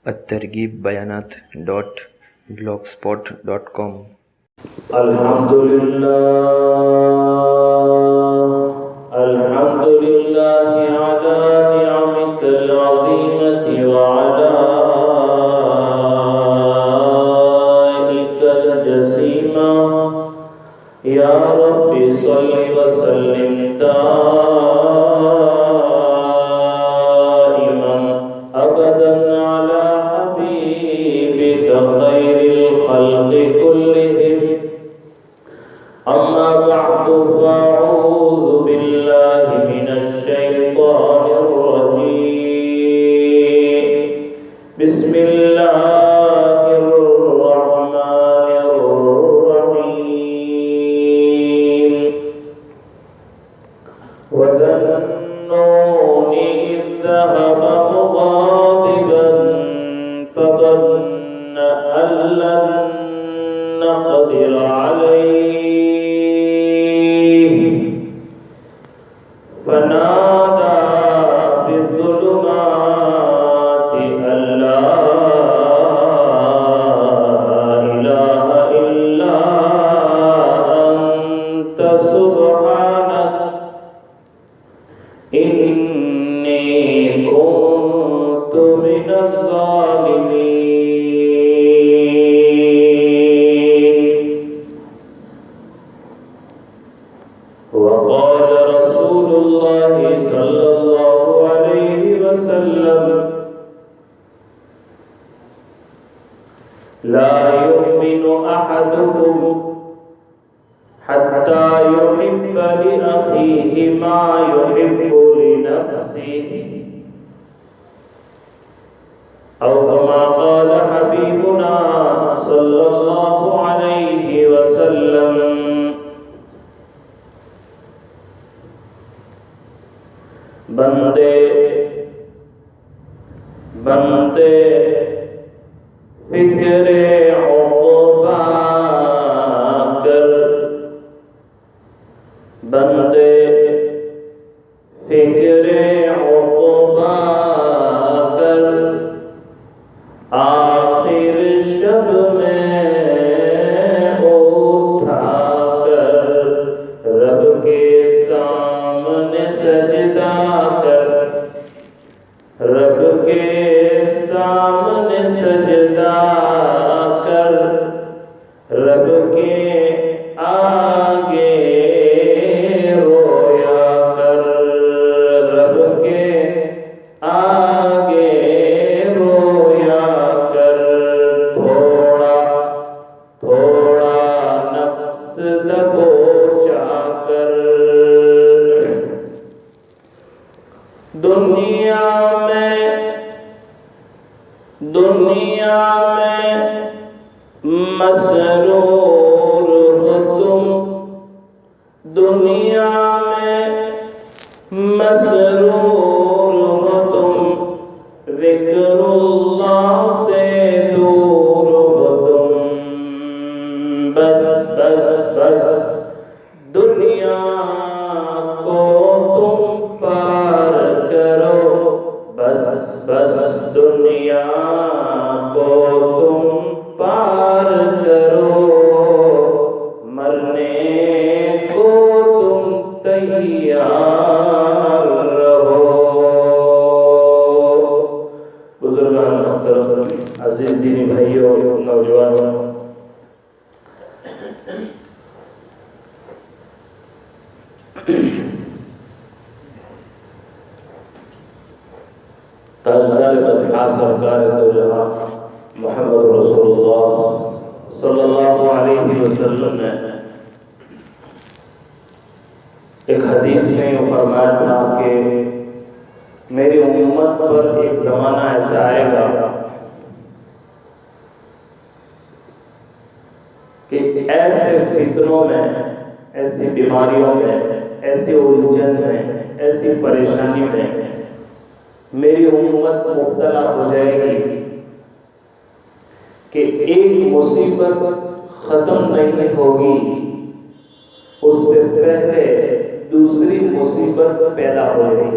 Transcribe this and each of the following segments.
الترغیب بیانات .blogspot.com الحمدللہ علی نعمک العظیمۃ وعلائک الجسیمہ یا رب صل وسلم دائما ابدا علی حبیبک خیر الخلق کلہم اما بعد فاعوذ باللہ من الشیطان الرجیم بسم اللہ الرحمن الرحیم وَذَنُّونِ إِذْ ذَهَبَ مُغَاضِبًا فَظَنَّ أَن لَّن نَّقْدِرَ عَلَيْهِ فَنَادَى فِي الظُّلُمَاتِ أَن لَّا إِلَٰهَ إِلَّا أَنتَ سُبْحَانَكَ إِنِّي كُنتُ مِنَ الظَّالِمِينَ وقال رسول الله صلى الله عليه وسلم لا يؤمن أحدكم حتى يحب لأخيه ما يحب لنفسه أو كما قال حبيبنا صلى الله عليه وسلم بندے فکر عقبا کر بندے فکر عقبا کر آخر شب میں اٹھا کر رب کے سامنے سجدہ کر رب کے سامنے سجدہ کر رب کے آگے رویا کر رب کے آگے رویا کر تھوڑا تھوڑا نفس دبوچا کر دنیا میں مسرور ہو تم دنیا میں مسرور ہو تم ذکر اللہ سے دور ہو تم بس بس بس دنیا کو تم پار کرو بس بس دنیا کو تم پار کرو مرنے کو تم تیار رہو بزرگان محترم عزیز دینی بھائیوں نوجوانوں تاجدار مدحہ سرکار دو جہاں محمد رسول اللہ صلی اللہ علیہ وسلم نے ایک حدیث میں یہ فرمایا تھا کہ میری امت پر ایک زمانہ ایسا آئے گا کہ ایسے فتنوں میں ایسی بیماریوں میں ایسی الجھن میں ایسی پریشانی میں میری امت مبتلا ہو جائے گی کہ ایک مصیبت ختم نہیں ہوگی اس سے پہلے دوسری مصیبت پیدا ہو گئی.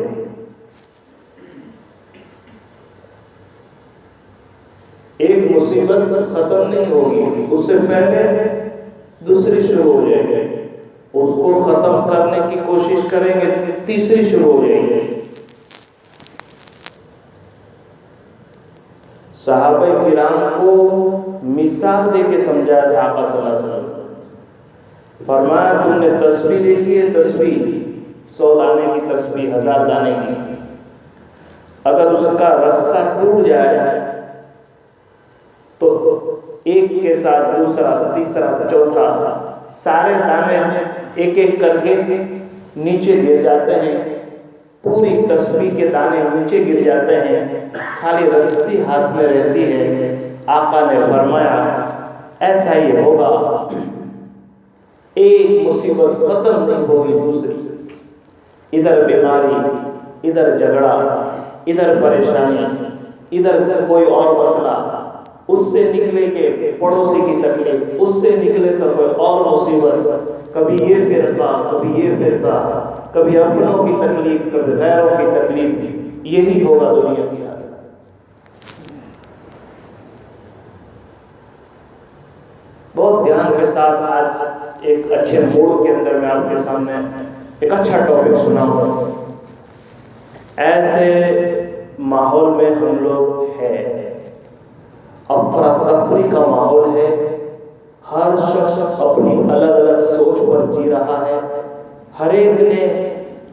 ایک مصیبت ختم نہیں ہوگی، اس سے پہلے دوسری شروع ہو جائے گی، اس کو ختم کرنے کی کوشش کریں گے تیسری شروع ہو جائے گی۔ صحابہ کرام کو مثال دے کے سمجھایا تھا آقا صلی اللہ علیہ وسلم۔ فرمایا تم نے تسبیح دیکھی ہے، تسبیح 100 دانے کی تسبیح، 1000 دانے کی، اگر اس کا رسہ ٹوٹ جائے تو ایک کے ساتھ دوسرا، تیسرا، چوتھا، سارے دانے ایک ایک کر کے نیچے گر جاتے ہیں، پوری تسبیح کے دانے نیچے گر جاتے ہیں، خالی رسی ہاتھ میں رہتی ہے۔ آقا نے فرمایا ایسا ہی ہوگا، ایک مصیبت ختم نہیں ہوگی دوسری، ادھر بیماری، ادھر جھگڑا، ادھر پریشانی، ادھر کوئی اور مسئلہ، اس سے نکلے کہ پڑوسی کی تکلیف، اس سے نکلے تو کوئی اور مصیبت، کبھی یہ فرقہ، کبھی یہ فرقہ، کبھی اپنوں کی تکلیف، کبھی غیروں کی تکلیف، یہی ہوگا دنیا کی حالت۔ بہت دھیان کے ساتھ آج ایک اچھے موڈ کے اندر میں آپ کے سامنے ایک اچھا ٹاپک سناؤں۔ ایسے ماحول میں ہم لوگ ہیں، افراتفری کا ماحول ہے، ہر شخص اپنی الگ الگ سوچ پر جی رہا ہے، ہر ایک نے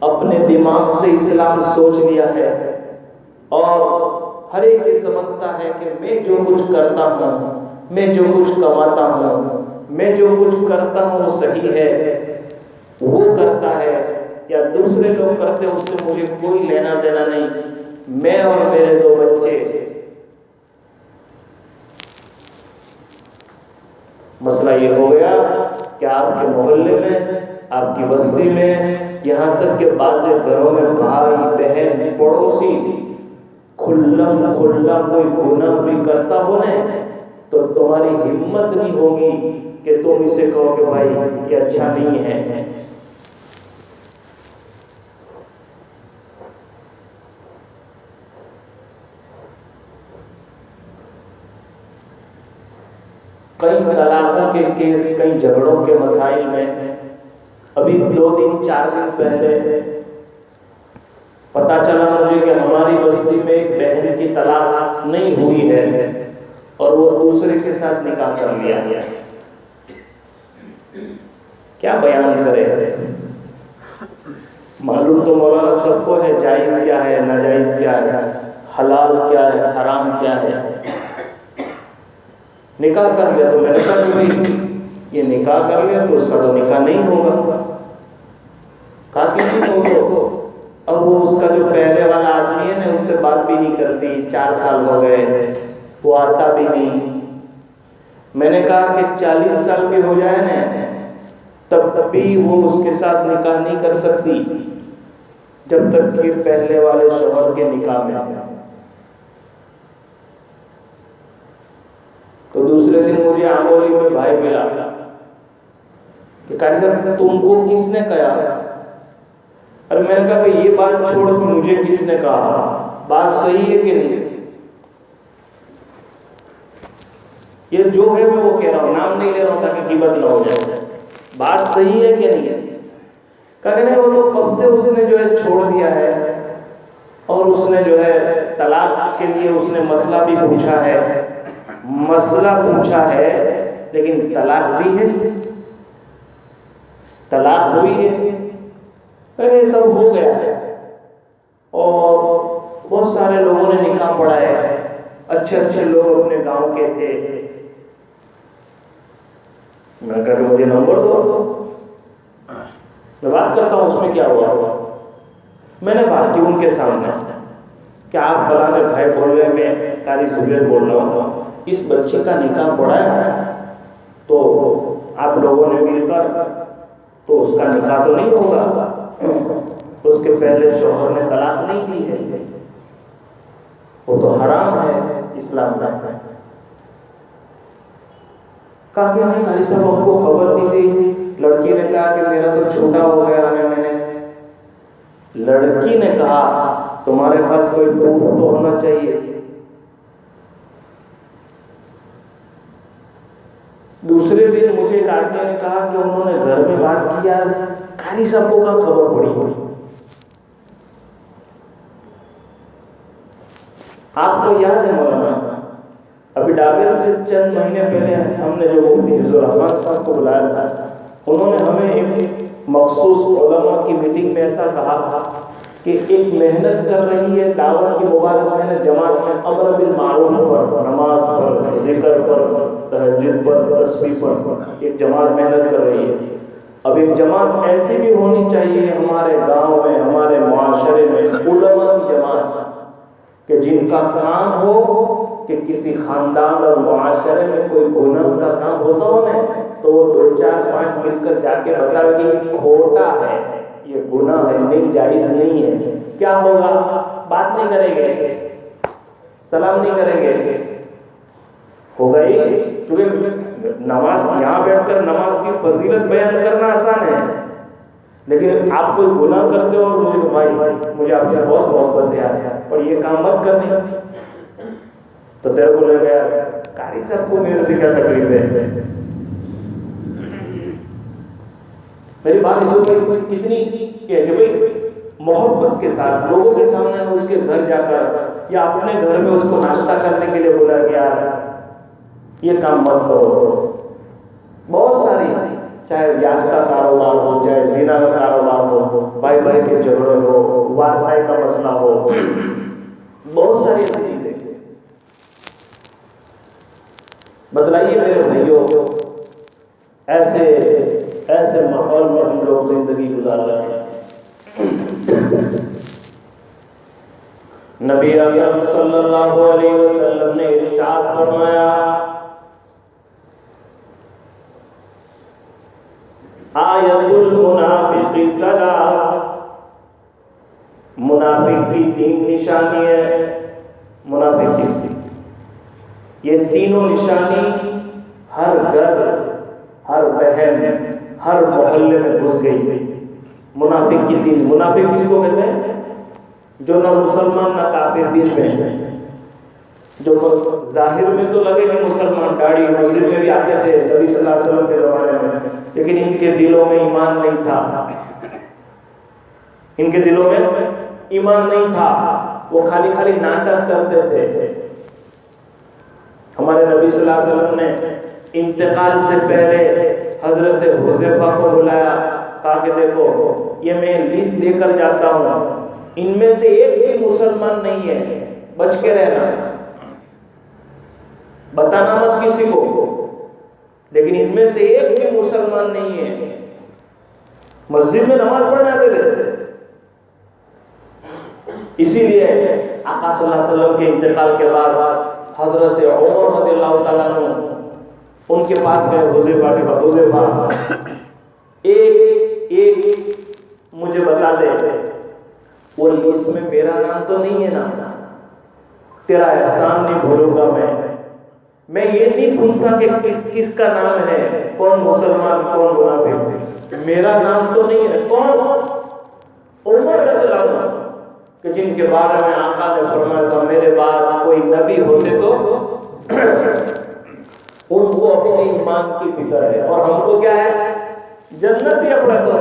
اپنے دماغ سے اسلام سوچ لیا ہے، اور ہر ایک یہ سمجھتا ہے کہ میں جو کچھ کرتا ہوں، میں جو کچھ کماتا ہوں، میں جو کچھ کرتا ہوں وہ صحیح ہے، وہ کرتا ہے یا دوسرے لوگ کرتے ہیں اس سے مجھے کوئی لینا دینا نہیں، میں اور میرے 2 بچے۔ مسئلہ یہ ہو گیا کہ آپ کے محلے میں، آپ کی بستی میں، یہاں تک کہ بعض گھروں میں بھائی بہن پڑوسی کھلم کھلا کوئی گناہ بھی کرتا ہونے تو تمہاری ہمت نہیں ہوگی کہ تم اسے کہو کہ بھائی یہ اچھا نہیں ہے۔ کئی طلاقوں کے کیس، کئی جھگڑوں کے مسائل میں ابھی 2 دن 4 دن پہلے پتا چلا مجھے کہ ہماری بستی میں ایک بہن کی طلاق نہیں ہوئی ہے اور وہ دوسرے کے ساتھ نکاح کر لیا گیا۔ کیا بیان کرے؟ معلوم تو مولانا سب کو ہے جائز کیا ہے، ناجائز کیا ہے، حلال کیا ہے، حرام کیا ہے۔ نکاح کر لیا تو میں نے کہا کہ یہ نکاح کر لیا تو اس کا تو نکاح نہیں ہوگا۔ کہا کہ نہیں ہوگا۔ اب وہ اس کا جو پہلے والا آدمی ہے نا، اس سے بات بھی نہیں کرتی، 4 سال ہو گئے، وہ آتا بھی نہیں۔ میں نے کہا کہ 40 سال بھی ہو جائے نا تب بھی وہ اس کے ساتھ نکاح نہیں کر سکتی جب تک کہ پہلے والے شوہر کے نکاح میں آیا۔ تو دوسرے دن مجھے آمولی میں بھائی ملا کہ قاری صاحب تم کو کس نے کہا؟ اور میں نے کہا بھئی یہ بات چھوڑ مجھے کس نے کہا، بات صحیح ہے کہ نہیں؟ یہ جو ہے میں وہ کہہ رہا ہوں، نام نہیں لے رہا ہوں تاکہ غیبت نہ ہو جائے، بات صحیح ہے کہ نہیں ہے؟ کہا کہ نہیں وہ تو کب سے اس نے جو ہے چھوڑ دیا ہے، اور اس نے جو ہے طلاق کے لیے اس نے مسئلہ بھی پوچھا ہے، مسئلہ پوچھا ہے لیکن طلاق دی ہے، طلاق ہوئی ہے، پہلے یہ سب ہو گیا ہے، اور بہت سارے لوگوں نے نکاح پڑھا ہے، اچھے اچھے لوگ اپنے گاؤں کے تھے۔ میں کہا کہ مجھے نمبر دو، میں بات کرتا ہوں اس میں کیا ہوا۔ میں نے بات کی ان کے سامنے کہ آپ فلاں بھائی بول رہے ہیں، میں قاری زبیر بول رہا ہوں، اس بچے کا نکاح پڑھا ہے تو آپ لوگوں نے مل کر تو اس کا نکاح تو نہیں ہوگا، اس کے پہلے شوہر نے طلاق نہیں دی ہے، وہ تو حرام ہے اسلام میں۔ کہا کہ نہیں قاری صاحب ہم کو خبر نہیں تھی، لڑکی نے کہا کہ میرا تو چھوٹا ہو گیا ہے، میں نے لڑکی نے کہا تمہارے پاس کوئی پروف تو ہونا چاہیے، دوسرے دن مجھے ایک آدمی نے کہا کہ انہوں نے گھر میں بات کی، یار قاری صاحب کو کہاں خبر پڑی؟ آپ کو یاد ہے مولانا ابھی ڈابل سے چند مہینے پہلے ہم نے جو مفتی حفظ الرحمان صاحب کو بلایا تھا، انہوں نے ہمیں ایک مخصوص علماء کی میٹنگ میں ایسا کہا تھا کہ ایک محنت کر رہی ہے دعوت کی مبارک محنت جماعت میں، امر بالمعروف پر، نماز پر، ذکر پر، تہجد پر، تسبیح پر ایک جماعت محنت کر رہی ہے۔ اب ایک جماعت ایسی بھی ہونی چاہیے ہمارے گاؤں میں، ہمارے معاشرے میں، علماء کی جماعت کہ جن کا کام ہو کہ کسی خاندان اور معاشرے میں کوئی گناہ کا کام ہوتا ہو نا، تو وہ 2 4 5 مل کر جا کے بتاؤ کہ یہ کھوٹا ہے، یہ گناہ ہے، نہیں جائز نہیں ہے۔ کیا ہوگا؟ بات نہیں کریں گے، سلام نہیں کریں گے، ہوگا ہی، کیونکہ نماز یہاں بیٹھ کر نماز کی فضیلت بیان کرنا آسان ہے، لیکن آپ کوئی گناہ کرتے ہو اور مجھے بھائی مجھے آپ سے بہت محبت ہے اور یہ کام مت کرنے، تو تیرے کو لے گیا قاری صاحب کو میرے سے کیا تکلیف ہے؟ میری بات اس میں کتنی کہ بھئی محبت کے ساتھ لوگوں کے سامنے اس کے گھر جا کر یا اپنے گھر میں اس کو ناشتہ کرنے کے لیے بولا کہ یار یہ کام مت کرو۔ بہت ساری، چاہے بیاج کا کاروبار ہو، چاہے زنا کا کاروبار ہو، بھائی بھائی کے جھگڑے ہو، وارثائی کا مسئلہ ہو، بہت ساری ایسی چیزیں۔ بتلائیے میرے بھائیوں، ایسے ماحول میں ہم لوگ زندگی گزار رہے ہیں۔ نبی اکرم صلی اللہ علیہ وسلم نے ارشاد فرمایا، آیت المنافق ثلاث، منافق کی 3 نشانی ہے، منافق کی یہ تینوں نشانی ہر گھر، ہر بہن، ہر محلے میں گھس گئی۔ منافق کی 3، منافق کس کو کہتے ہیں؟ جو نہ مسلمان نہ کافر، بیچ میں، جو ظاہر میں تو لگے کہ مسلمان، داڑھی مسجد میں بھی آتے تھے نبی صلی اللہ علیہ وسلم کے زمانے میں، لیکن ان کے دلوں میں ایمان نہیں تھا، ان کے دلوں میں ایمان نہیں تھا، وہ خالی ناٹک کرتے تھے۔ ہمارے نبی صلی اللہ علیہ وسلم نے انتقال سے پہلے حضرت حذیفہ کو بلایا، کہا کہ دیکھو یہ میں لسٹ دے کر جاتا ہوں، ان میں سے ایک بھی مسلمان نہیں ہے، بچ کے رہنا، بتانا مت کسی کو، لیکن ان میں سے ایک بھی مسلمان نہیں ہے۔ مسجد میں نماز پڑھنے آتے تھے، اسی لیے آقا صلی اللہ علیہ وسلم کے انتقال کے بعد حضرت عمر رضی اللہ تعالیٰ عنہ ان کے پاس گئے، حذیفہ کے پاس، حذیفہ ایک مجھے بتا دے، وہ لسٹ میں میرا نام تو نہیں ہے نا؟ تیرا احسان نہیں بھولوں گا میں یہ نہیں پوچھتا کہ کس کا نام ہے، کون مسلمان کون منافق، میرا نام تو نہیں ہے، کون؟ عمر رضی اللہ عنہ، کہ جن کے بارے میں آقا نے فرمایا تھا میرے بعد کوئی نبی ہوتے تو ان کو اپنے ایمان کی فکر ہے، اور ہم کو کیا ہے؟ جنت ہی اپنا تو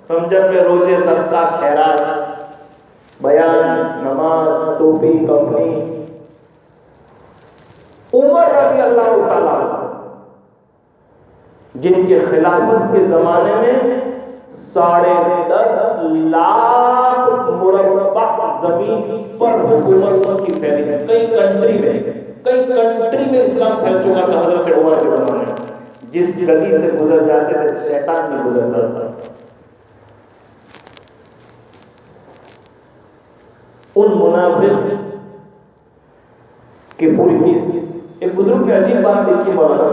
ہم جب میں روزے صدقہ خیرات بیان نماز ٹوپی کفنی۔ عمر رضی اللہ تعالیٰ جن کے خلافت کے زمانے میں 10.5 لاکھ مربع زمین پر حکومت کی پھیلی ہے، کئی کنٹری میں اسلام پھیل چکا تھا حضرت عمر کے زمانے میں، جس گلی سے گزر جاتے تھے شیطان نہیں گزرتا تھا۔ ان منافق کی پوری پیس، ایک بزرگ نے عجیب بات دیکھی مولانا،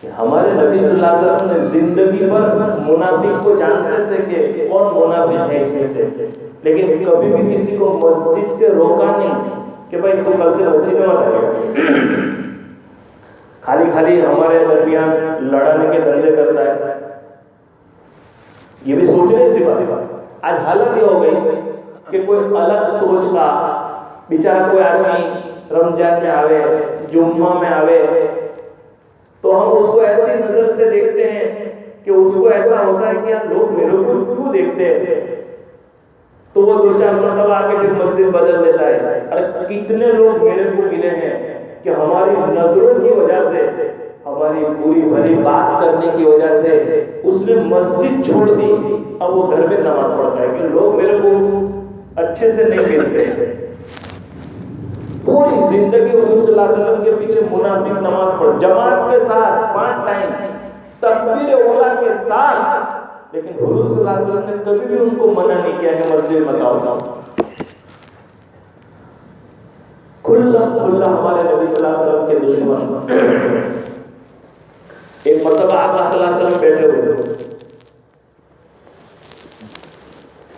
کہ ہمارے نبی صلی اللہ علیہ وسلم نے زندگی پر منافق کو جانتے تھے کہ کون منافق ہے اس میں سے، لیکن کبھی بھی کسی کو مسجد سے روکا نہیں کہ بھائی تو کل سے مسجد میں مت آئے، خالی ہمارے درمیان لڑانے کے دھندے کرتا ہے۔ یہ بھی سوچنے سی بات، آج حالت یہ ہو گئی کہ کوئی الگ سوچ کا بیچارہ کوئی آدمی رمضان میں آوے، جمعہ میں آوے تو ہم اس کو ایسی نظر سے دیکھتے ہیں کہ اس کو ایسا ہوتا ہے کہ یار لوگ میرے کو کیوں دیکھتے ہیں، تو وہ 2-4 مرتبہ آ کے پھر مسجد بدل دیتا ہے. ارے کتنے لوگ میرے کو ملے ہیں کہ ہماری نظروں کی وجہ سے، ہماری پوری بھلی بات کرنے کی وجہ سے اس نے مسجد چھوڑ دی، اب وہ گھر میں نماز پڑھتا ہے کہ لوگ میرے کو اچھے سے نہیں کہتے. پوری زندگی حضور صلی اللہ علیہ وسلم کے پیچھے منافق نماز پڑھ، جماعت کے ساتھ 5 ٹائم تکبیر اولا کے ساتھ، لیکن حضور صلی اللہ علیہ وسلم نے کبھی بھی ان کو منع نہیں کیا کہ مسجد مت آؤ. کھلا ہمارے نبی صلی اللہ علیہ وسلم کے دشمن. ایک مرتبہ آقا صلی اللہ علیہ وسلم بیٹھے ہوئے،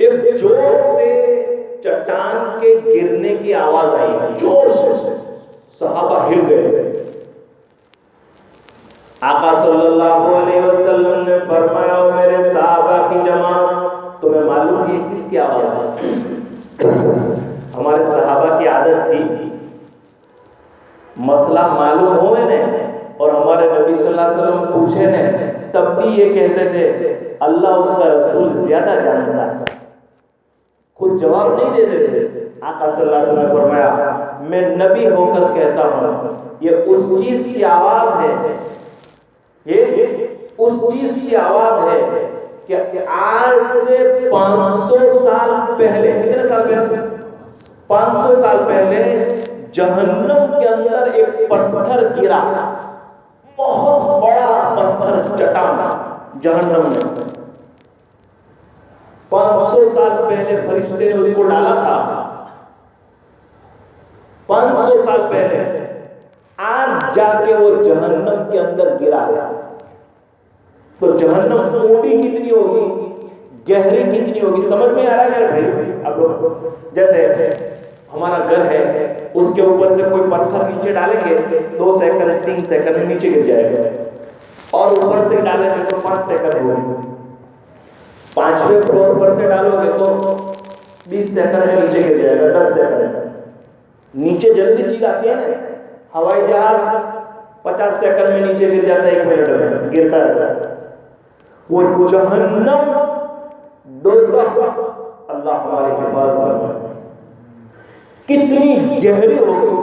ایک زور سے چٹان کے گرنے کی آواز آئی، زور سے صحابہ ہل گئے. آقا صلی اللہ علیہ وسلم نے فرمایا میرے صحابہ کی جماعت، تمہیں معلوم ہے کس کی آواز ہے؟ ہمارے صحابہ کی عادت تھی مسئلہ معلوم ہوئے نے اور ہمارے نبی صلی اللہ علیہ وسلم پوچھے نے، تب بھی یہ کہتے تھے اللہ اس کا رسول زیادہ جانتا ہے، خود جواب نہیں دیتے تھے. آقا صلی اللہ علیہ وسلم نے فرمایا میں نبی ہو کر کہتا ہوں یہ اس چیز کی آواز ہے، یہ اس چیز کی آواز ہے کہ آج سے 500 سال پہلے، کتنے سال پہلے؟ 500 سال پہلے جہنم کے اندر ایک پتھر گرا، بہت بڑا پتھر چٹان جہنم میں. 500 سال پہلے فرشتے نے اس کو ڈالا تھا. 500 سال پہلے آج جا کے وہ جہنم کے اندر گرا ہے. تو جہنم اونڈی کتنی ہوگی، گہری کتنی ہوگی، سمجھ میں آ رہا ہے میرے بھائی آپ لوگ؟ جیسے ہمارا گھر ہے، اس کے اوپر سے کوئی پتھر نیچے ڈالیں گے 2 سیکنڈ 3 سیکنڈ میں نیچے گر جائے گا، اور اوپر سے ڈالیں گے تو 5 سیکنڈ ہوگی. 5ویں فلور پر سے ڈالو گے تو 20 سیکنڈ میں نیچے گر جائے گا، 10 سیکنڈ. نیچے جلدی چیز آتی ہے نا، ہوائی جہاز 50 سیکنڈ میں نیچے گر جاتا ہے، 1 منٹ میں گرتا ہے. وہ جہنم دوزخ، اللہ ہماری حفاظت فرمائے، کتنی گہری ہوگی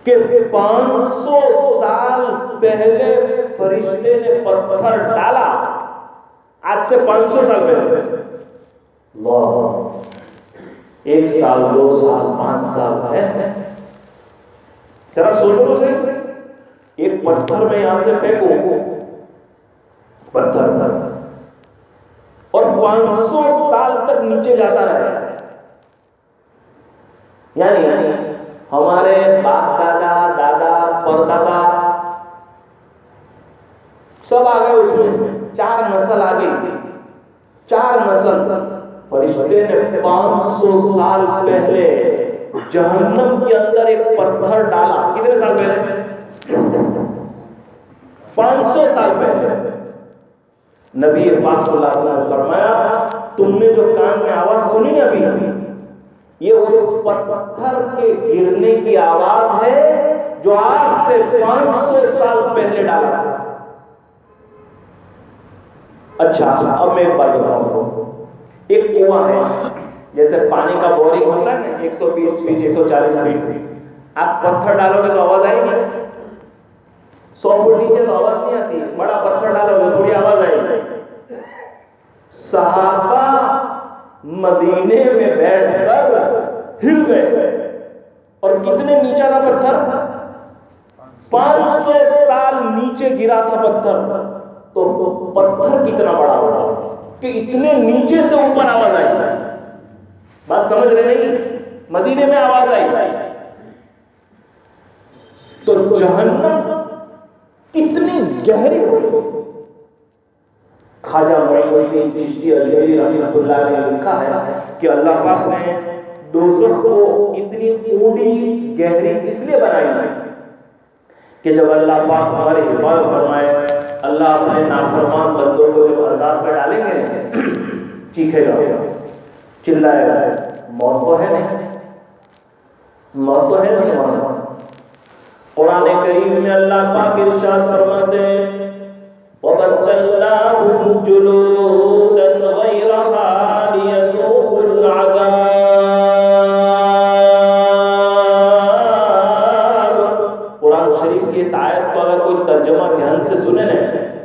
کہ 500 سال پہلے فرشتے نے پتھر ڈالا، آج سے 500 سال پہلے. اللہ، 1 سال 2 سال 5 سال ہے. ذرا سوچو تو صحیح، ایک پتھر میں یہاں سے پھینکو پتھر اور 500 سال تک نیچے جاتا رہے. یعنی ہمارے باپ دادا دادا پردادا سب آ گئے، اس میں 4 نسل آ گئی. 4 نسل فرشتے نے 500 سال پہلے جہنم کے اندر ایک پتھر ڈالا. کتنے سال پہلے؟ 500 سال پہلے. نبی پاک صلی اللہ علیہ وسلم نے فرمایا تم نے جو کان میں آواز سنی نا ابھی، یہ اس پتھر کے گرنے کی آواز ہے جو آج سے 500 سال پہلے ڈالا تھا. اچھا اب میں ایک بات بتاؤں، ایک کنواں ہے، جیسے پانی کا بورنگ ہوتا ہے نا 120 فٹ 140 فٹ، آپ پتھر ڈالو گے تو آواز آئے گی. 100 فٹ نیچے تو آواز نہیں آتی، بڑا پتھر ڈالو گے تھوڑی آواز آئے گی. صحابہ مدینے میں بیٹھ کر ہل گئے، اور کتنے نیچا تھا پتھر؟ 500 سال نیچے گرا تھا پتھر. تو پتھر کتنا بڑا ہوگا کہ اتنے نیچے سے اوپر آواز آئی. بات سمجھ رہے نہیں؟ مدینے میں آواز آئی. تو جہنم کتنی گہری ہوگی. خواجہ معین الدین چشتی اجمیری رحمۃ اللہ علیہ نے لکھا ہے کہ اللہ پاک نے دوزخ کو اتنی اونڈی گہری اس لیے بنائی ہے کہ جب اللہ پاک ہماری حفاظت فرمائے، اللہ اپنے نافرمان بندوں کو جب عذاب میں ڈالیں گے چیخے گا، چلائے گا، موت تو ہے نہیں، موت تو ہے نہیں. قرآن کریم میں اللہ پاک ارشاد فرماتے ہیں وَبَدَّلْنَاهُمْ جُلُودًا غَيْرَهَا لِيَذُوقُوا الْعَذَابَ۔ قرآن شریف کی اس آیت کو اگر کوئی ترجمہ دھیان سے سنے نا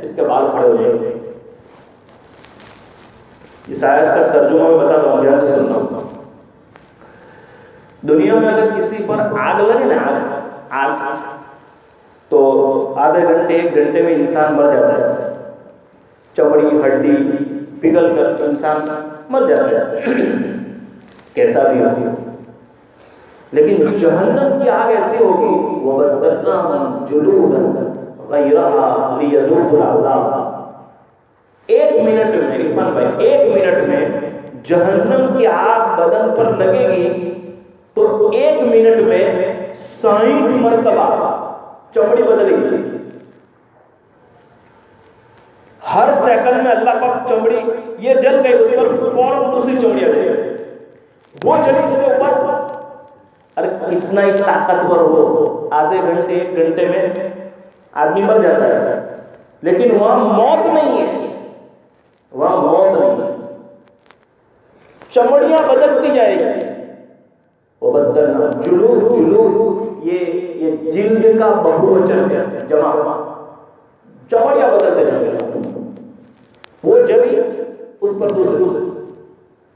اس کے بال کھڑے ہو جائیں گے۔ اس آیت کا ترجمہ میں بتا دوں، دھیان سے سننا۔ دنیا میں اگر کسی پر آگ لگے نا آگ تو آدھے گھنٹے ایک گھنٹے میں انسان مر جاتا ہے، چمڑی ہڈی پگھل کر انسان مر جاتا ہے کیسا بھی ہو۔ لیکن جہنم کی آگ ایسی ہوگی وَبَدَّلْنَاهُمْ جُلُودًا غَيْرَهَا لِيَذُوقُوا الْعَذَابَ۔ ایک منٹ میں عرفان بھائی، ایک منٹ میں جہنم کی آگ بدن پر لگے گی تو ایک منٹ میں 60 مرتبہ چمڑی بدلے گی۔ ہر سیکنڈ میں اللہ پاک چمڑی یہ جل گئی، اس پر فوراً دوسری چمڑی آ جائے گی، وہ جلی سے اوپر۔ ارے کتنا ہی طاقتور ہو، آدھے گھنٹے ایک گھنٹے میں آدمی مر جاتا ہے، لیکن وہاں موت نہیں ہے، وہاں موت نہیں ہے، چمڑیاں بدلتی جائے گی۔ وَبَدَّلْنَا جُلُود، یہ جلد کا بہووچن ہے، جمع، چمڑیاں بدلتے جائیں گے۔ وہ جلی اس پر دوسری،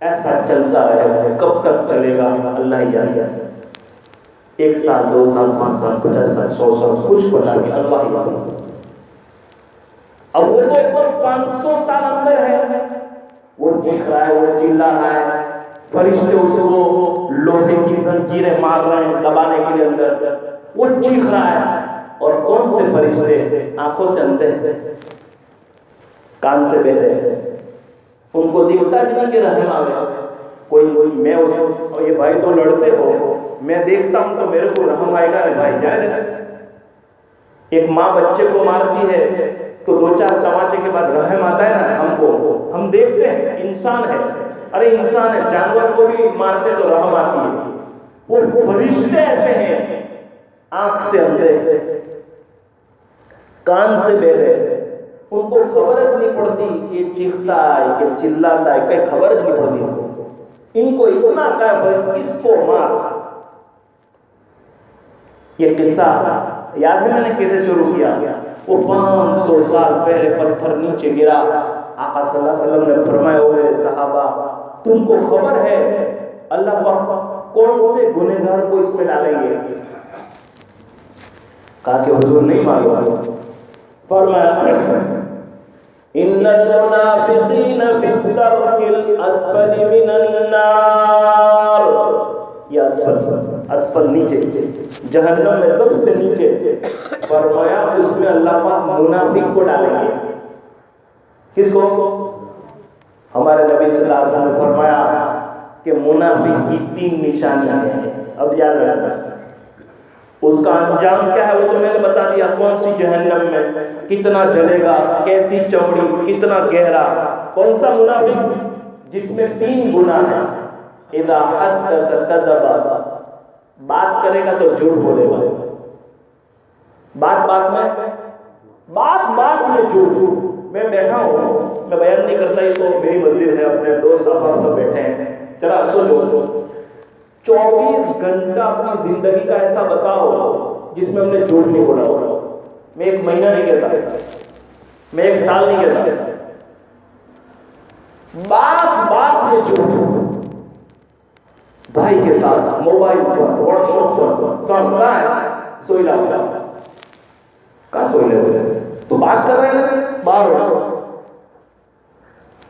ایسا چلتا رہے گا، کب تک چلے گا اللہ ہی جانے۔ 1 سال 2 سال 5 سال 50 سال 100 سال کچھ پتا نہیں، اللہ ہی جانے۔ اب وہ تو ایک 500 سال اندر ہے، وہ چیخ رہا ہے، وہ چلا رہا ہے، فرشتے اس کو لوہے کی زنجیریں مار رہے ہیں دبانے کے لیے اندر، وہ چیخ رہا ہے۔ اور کون سے فرشتے؟ آنکھوں سے اندھے، کان سے بہرے، ان کو دیکھتا نہیں کہ رحم آوے کوئی۔ میں اس کو، یہ بھائی تو لڑتے ہو، میں دیکھتا ہوں تو میرے کو رحم آئے گا، بھائی جائے دینا۔ ایک ماں بچے کو مارتی ہے تو 2-4 تماچے کے بعد رحم آتا ہے نا ہم کو، ہم دیکھتے ہیں انسان ہے، ارے انسان ہے، جانور کو بھی مارتے تو رحم آتی ہے۔ وہ فرشتے ایسے ہیں، آنکھ سے اندھے، کان سے بہرے، ان کو خبر نہیں پڑتی کہ چیختا ہے کہ چلاتا ہے، کہیں خبر نہیں پڑتی ان کو، اتنا کہا اس کو مار۔ یہ قصہ یاد ہے میں نے کیسے شروع کیا؟ وہ 500 سال پہلے پتھر نیچے گرا، آقا صلی اللہ علیہ وسلم نے فرمایا او میرے صحابہ تم کو خبر ہے اللہ پاک کون سے گنہگار کو اس میں ڈالیں گے؟ کہا کہ حضور نہیں معلوم۔ فرمایا ان المنافقین فی الدرک الاسفل من النار، یہ اسفل نیچے، جہنم میں سب سے نیچے۔ فرمایا اس میں اللہ پاک منافق کو ڈالیں گے۔ کس کو؟ ہمارے نبی صلی اللہ علیہ وسلم نے فرمایا کہ منافق کی 3 نشانیاں ہیں، اب یاد رکھنا۔ اس کا انجام کیا ہے وہ تو میں نے بتا دیا، کون سی جہنم میں، کتنا جلے گا، کیسی چمڑی، کتنا گہرا۔ کون سا منافق؟ جس میں 3 گناہ ہیں۔ اذا حدث کذب، بات کرے گا تو جھوٹ بولے گا، بات میں جھوٹ۔ میں بیٹھا ہوں، میں بیان نہیں کرتا، یہ تو میری مسجد ہے، اپنے دوست احباب سب بیٹھے ہیں، ذرا سوچو 24 گھنٹہ اپنی زندگی کا ایسا بتاؤ جس میں ہم نے جھوٹ نہیں بولا ہوگا۔ میں 1 مہینہ نہیں کہتا، میں 1 سال نہیں کہتا، بات میں جھوٹ۔ بھائی کے ساتھ موبائل پر، واٹس ایپ پر، کہاں ہے سوئلہ ہوگا، کہاں سوئلہ ہوگا، تو بات کر رہے ہیں باہر ہو۔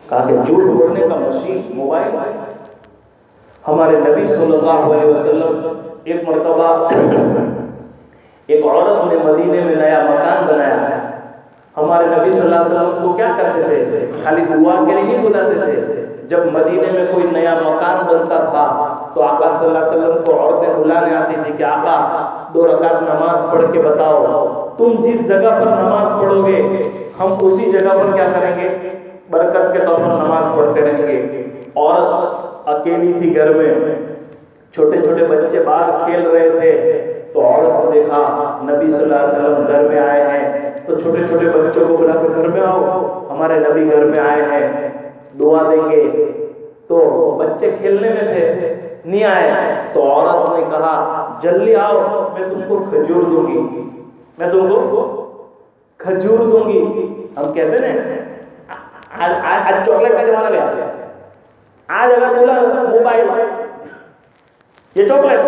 کہا کہ جھوٹ بولنے کا مشین موبائل۔ ہمارے نبی صلی اللہ علیہ وسلم ایک مرتبہ ایک عورت نے مدینے میں نیا مکان بنایا ہے۔ ہمارے نبی صلی اللہ علیہ وسلم کو کیا کرتے تھے؟ خالی دعا کے لیے نہیں بلاتے تھے، جب مدینے میں کوئی نیا مکان بنتا تھا تو آقا صلی اللہ علیہ وسلم کو عورتیں بلانے آتی تھی کہ آقا 2 رکعت نماز پڑھ کے بتاؤ، تم جس جگہ پر نماز پڑھو گے ہم اسی جگہ پر کیا کریں گے؟ برکت کے طور پر نماز پڑھتے رہیں گے۔ عورت اکیلی تھی گھر میں، چھوٹے چھوٹے بچے باہر کھیل رہے تھے، تو عورت کو دیکھا نبی ہمارے نبی گھر میں آئے ہیں، دعا دیں گے۔ تو بچے کھیلنے میں تھے، نہیں آئے، تو عورت نے کہا جلدی آؤ، میں تم کو کھجور دوں گی، میں تم کو کھجور دوں گی۔ ہم کہتے ہیں آج چاکلیٹ کا زمانہ گیا، آج اگر بولا موبائل، یہ چاکلیٹ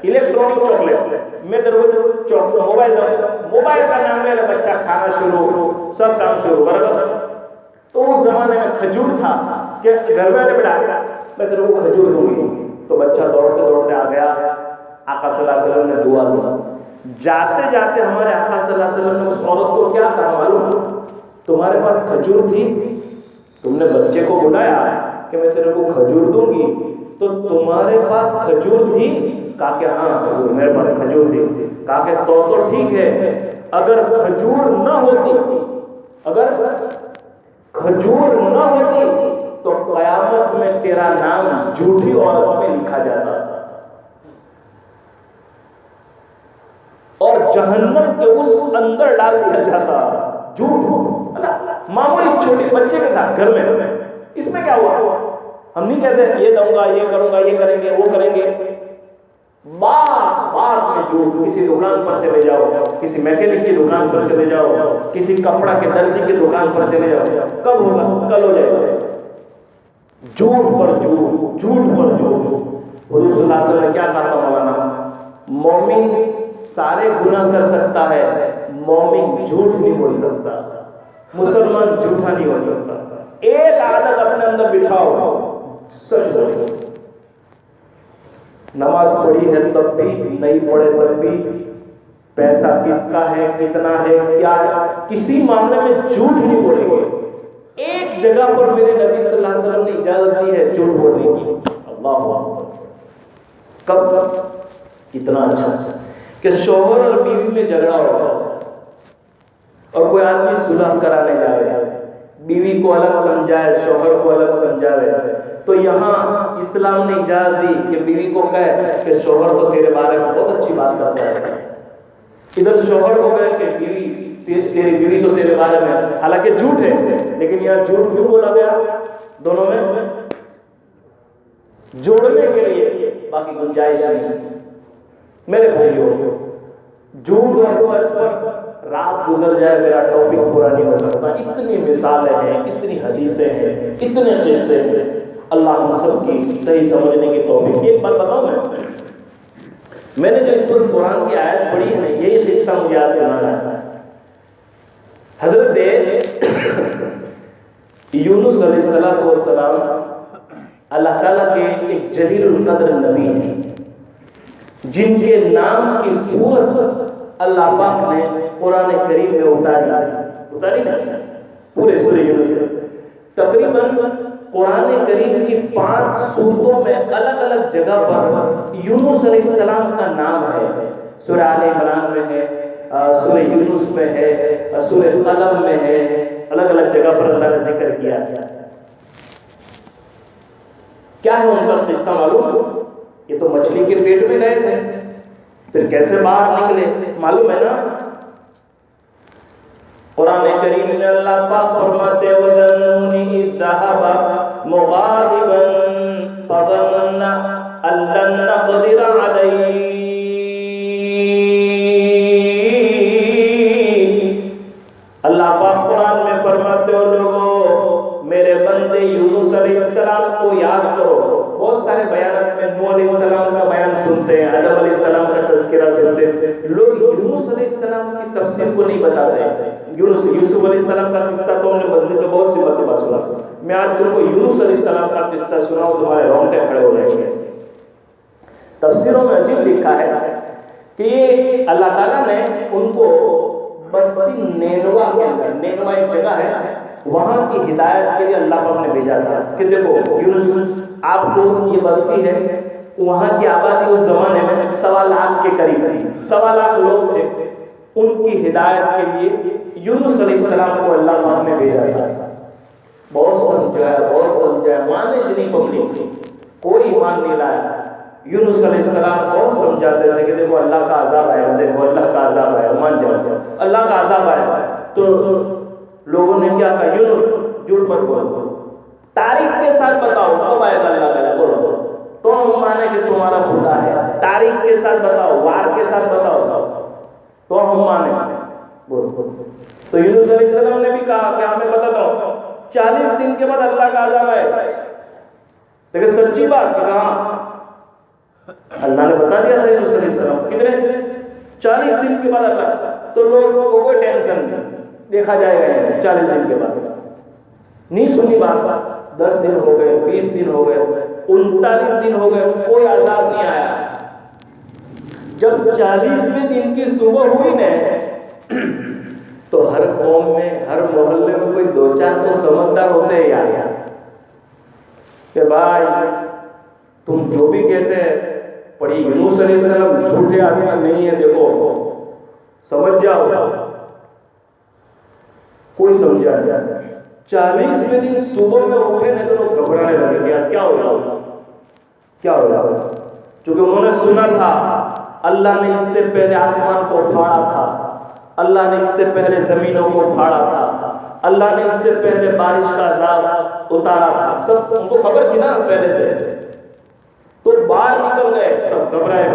الیکٹرانک چاکلیٹ، میں تیرے کو موبائل کا نام لے، بچہ کھانا شروع، سب کام شروع برابر۔ تو اس زمانے میں کھجور تھا کہ گھر میں بیٹا میں تیرے کو کھجور دوں گی، تو بچہ دوڑتے دوڑتے آ گیا، آقا صلی اللہ علیہ وسلم نے دعا دی۔ جاتے جاتے ہمارے آقا صلی اللہ علیہ وسلم نے اس عورت کو کیا کہا معلوم؟ تمہارے پاس کھجور تھی، تم نے بچے کو بلایا کہ میں تیرے کو کھجور دوں گی، تو تمہارے پاس کھجور تھی؟ کہا کہ ہاں حضور میرے پاس کھجور تھی۔ کہا کہ تو ٹھیک ہے، اگر کھجور نہ ہوتی، اگر کھجور نہ ہوتی تو قیامت میں تیرا نام جھوٹی عورت میں لکھا جاتا اور جہنم کے اس اندر ڈال دیا جاتا۔ جھوٹ معمولی چھوٹے بچے کے ساتھ گھر میں، اس میں کیا ہوا؟ ہم نہیں کہتے یہ دوں گا، یہ کروں گا، یہ کریں گے، وہ کریں گے، بات میں جھوٹ۔ کسی دکان پر چلے جاؤ، کسی میکینک کی دکان پر چلے جاؤ، کسی کپڑا کے درزی کی دکان پر چلے جاؤ، کب ہوگا؟ کل ہو جائے گا۔ جھوٹ پر جھوٹ، جھوٹ پر جھوٹ۔ حضور صلی اللہ علیہ وسلم نے کیا کہا تھا مولانا؟ مومن سارے گناہ کر سکتا ہے، مومن جھوٹ نہیں بول سکتا، مسلمان جھوٹا نہیں ہو سکتا۔ ایک عادت اپنے اندر بٹھاؤ، سچ بولو۔ نماز پڑھی ہے تب بھی، نہیں پڑھے تب بھی، پیسہ کس کا ہے، کتنا ہے، کیا ہے، کسی معاملے میں جھوٹ نہیں بولیں گے۔ ایک جگہ پر میرے نبی صلی اللہ علیہ وسلم نے اجازت دی ہے جھوٹ بولنے کی، اللہ اکبر۔ کب؟ کتنا اچھا کہ شوہر اور بیوی میں جھگڑا ہوگا اور کوئی آدمی صلح کرانے جائے، بیوی کو الگ سمجھائے، شوہر کو الگ سمجھائے، تو یہاں اسلام نے اجازت دی کہ بیوی کو کہے کہ شوہر تو تیرے بارے میں بہت اچھی بات کرتا ہے، ادھر شوہر کو کہے کہ تیری بیوی تو تیرے بارے میں، حالانکہ جھوٹ ہے، لیکن یہاں جھوٹ کیوں بولا گیا؟ دونوں میں جوڑنے کے لیے، باقی گنجائش نہیں۔ میرے بھائیوں، جھوٹ اور سچ پر رات گزر جائے میرا ٹاپک پورا نہیں ہو سکتا۔ اتنی مثالیں ہیں، اتنی حدیثیں ہیں، اتنے قصے ہیں، اللہ ہم سب کی صحیح سمجھنے کی توفیق۔ ایک بات بتاؤں، میں نے جو اس وقت قرآن کی آیت پڑھی ہے، یہی قصہ مجھے آج سنا ہے۔ حضرت یونس علیہ السلام اللہ تعالیٰ کے ایک جلیل القدر نبی ہیں، جن کے نام کی صورت اللہ پاک نے قرآن کریم میں اتاری نا، پورے سورہ یونس سے تقریباً قرآن کریم کی 5 سورتوں میں الگ الگ جگہ پر یونس علیہ السلام کا نام ہے۔ سورہ آل عمران میں ہے، سورہ یونس میں ہے، سورہ قلم میں ہے، الگ الگ جگہ پر اللہ نے ذکر کیا ہے۔ کیا ہے ان کا قصہ معلوم؟ یہ تو مچھلی کے پیٹ میں گئے تھے، پھر کیسے باہر نکلے معلوم ہے نا؟ قرآن کریم میں اللہ پاک فرماتے وَذَنُّونِ إِذْ ذَهَبَ مُغَاضِبًا فَظَنَّ أَن لَّن نَّقْدِرَ عَلَيْهِ، اللہ پاک قرآن میں فرماتے ہو لوگو میرے بندے یونس علیہ السلام کو یاد کرو۔ بہت سارے بیانات میں نوح علیہ السلام کا بیان سنتے ہیں، آدم علیہ السلام کا تذکرہ سنتے ہیں، لوگ یونس علیہ السلام کی تفسیر کو نہیں بتاتے۔ یوسف علیہ السلام کا قصہ تو ہم نے مسجد میں بہت سی مرتبہ سنا، میں آج تم کو یونس علیہ السلام کا قصہ سناؤں، تمہارے رونگٹے کھڑے ہو جائیں گے۔ تفسیروں میں عجیب لکھا ہے کہ یہ اللہ تعالیٰ نے ان کو بستی نینوا کے اندر، نینوا ایک جگہ ہے وہاں کی ہدایت کے لیے اللہ پاک نے بھیجا تھا کہ دیکھو یونس آپ کو یہ بستی ہے، وہاں کی آبادی اس زمانے میں 1.25 لاکھ کے قریب تھی، 1.25 لاکھ لوگ تھے، ان کی ہدایت کے لیے یونس علیہ السلام کو اللہ پاک نے بھیجا تھا۔ بہت سمجھایا، مانے جنی پبلک، کوئی ایمان نہیں لایا۔ یونس علیہ السلام بہت سمجھاتے تھے کہ دیکھو اللہ کا عذاب آئے گا، دیکھو اللہ کا عذاب آئے گا، مان جاؤ اللہ کا عذاب آئے گا۔ تو لوگوں نے کیا کہا، یونس بولو تاریخ کے ساتھ بتاؤ کب آئے گا اللہ کا، بولو تو ہم مانے کہ تمہارا خدا ہے، تاریخ کے ساتھ بتاؤ، وار کے ساتھ بتاؤ تو ہم مانے، بولو۔ تو یونس علیہ السلام نے بھی کہا کہ ہمیں بتا دو 40 دن کے بعد اللہ کا عذاب آئے، لیکن سچی بات کہا اللہ نے بتا دیا تھا یونس علیہ السلام کتنے 40 دن کے بعد اللہ، تو لوگوں کو کوئی ٹینشن نہیں، دیکھا جائے گا 40 دن کے بعد، نہیں سنی بات، 10 دن ہو گئے، 20 دن ہو گئے، 39 دن ہو گئے، کوئی عذاب نہیں آیا۔ جب 40ویں دن کی صبح ہوئی نا تو ہر قوم میں ہر محلے میں کوئی 2-4 تو سمجھدار ہوتے ہیں یار کہ بھائی تم جو بھی کہتے ہیں پر یونس علیہ السلام جھوٹے آدمی نہیں ہے، دیکھو سمجھ جاؤ، کوئی سمجھا نہیں۔ 40ویں دن صبح میں اٹھے نہیں تو لوگ گھبرانے لگے کیا ہو رہا، کیا ہو رہا، چونکہ انہوں نے سنا تھا اللہ نے اس سے پہلے آسمان کو پھاڑا تھا، اللہ نے اس سے پہلے زمینوں کو پھاڑا تھا، اللہ نے اس سے پہلے بارش کا عذاب اتارا تھا، سب ان کو خبر تھی نا پہلے سے، تو باہر نکل گئے، سب گھبرائے،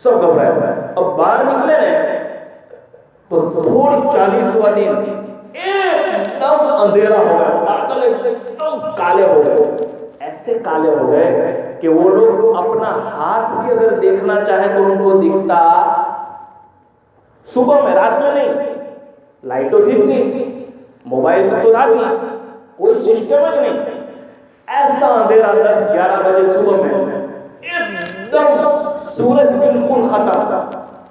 سب گھبرائے۔ اب باہر نکلے نا تو تھوڑی 40واں دن ایک دم اندھیرا ہو گیا، بادل ایک دم کالے ہو گئے، ایسے کالے ہو گئے کہ وہ لوگ اپنا ہاتھ بھی اگر دیکھنا چاہے تو ان کو دکھتا صبح میں، رات میں نہیں، لائٹوں تھی نہیں، موبائل تو تھا نہیں، کوئی سسٹم ہی نہیں، ایسا اندھیرا 10-11 بجے صبح میں ایک دم سورج بالکل ختم،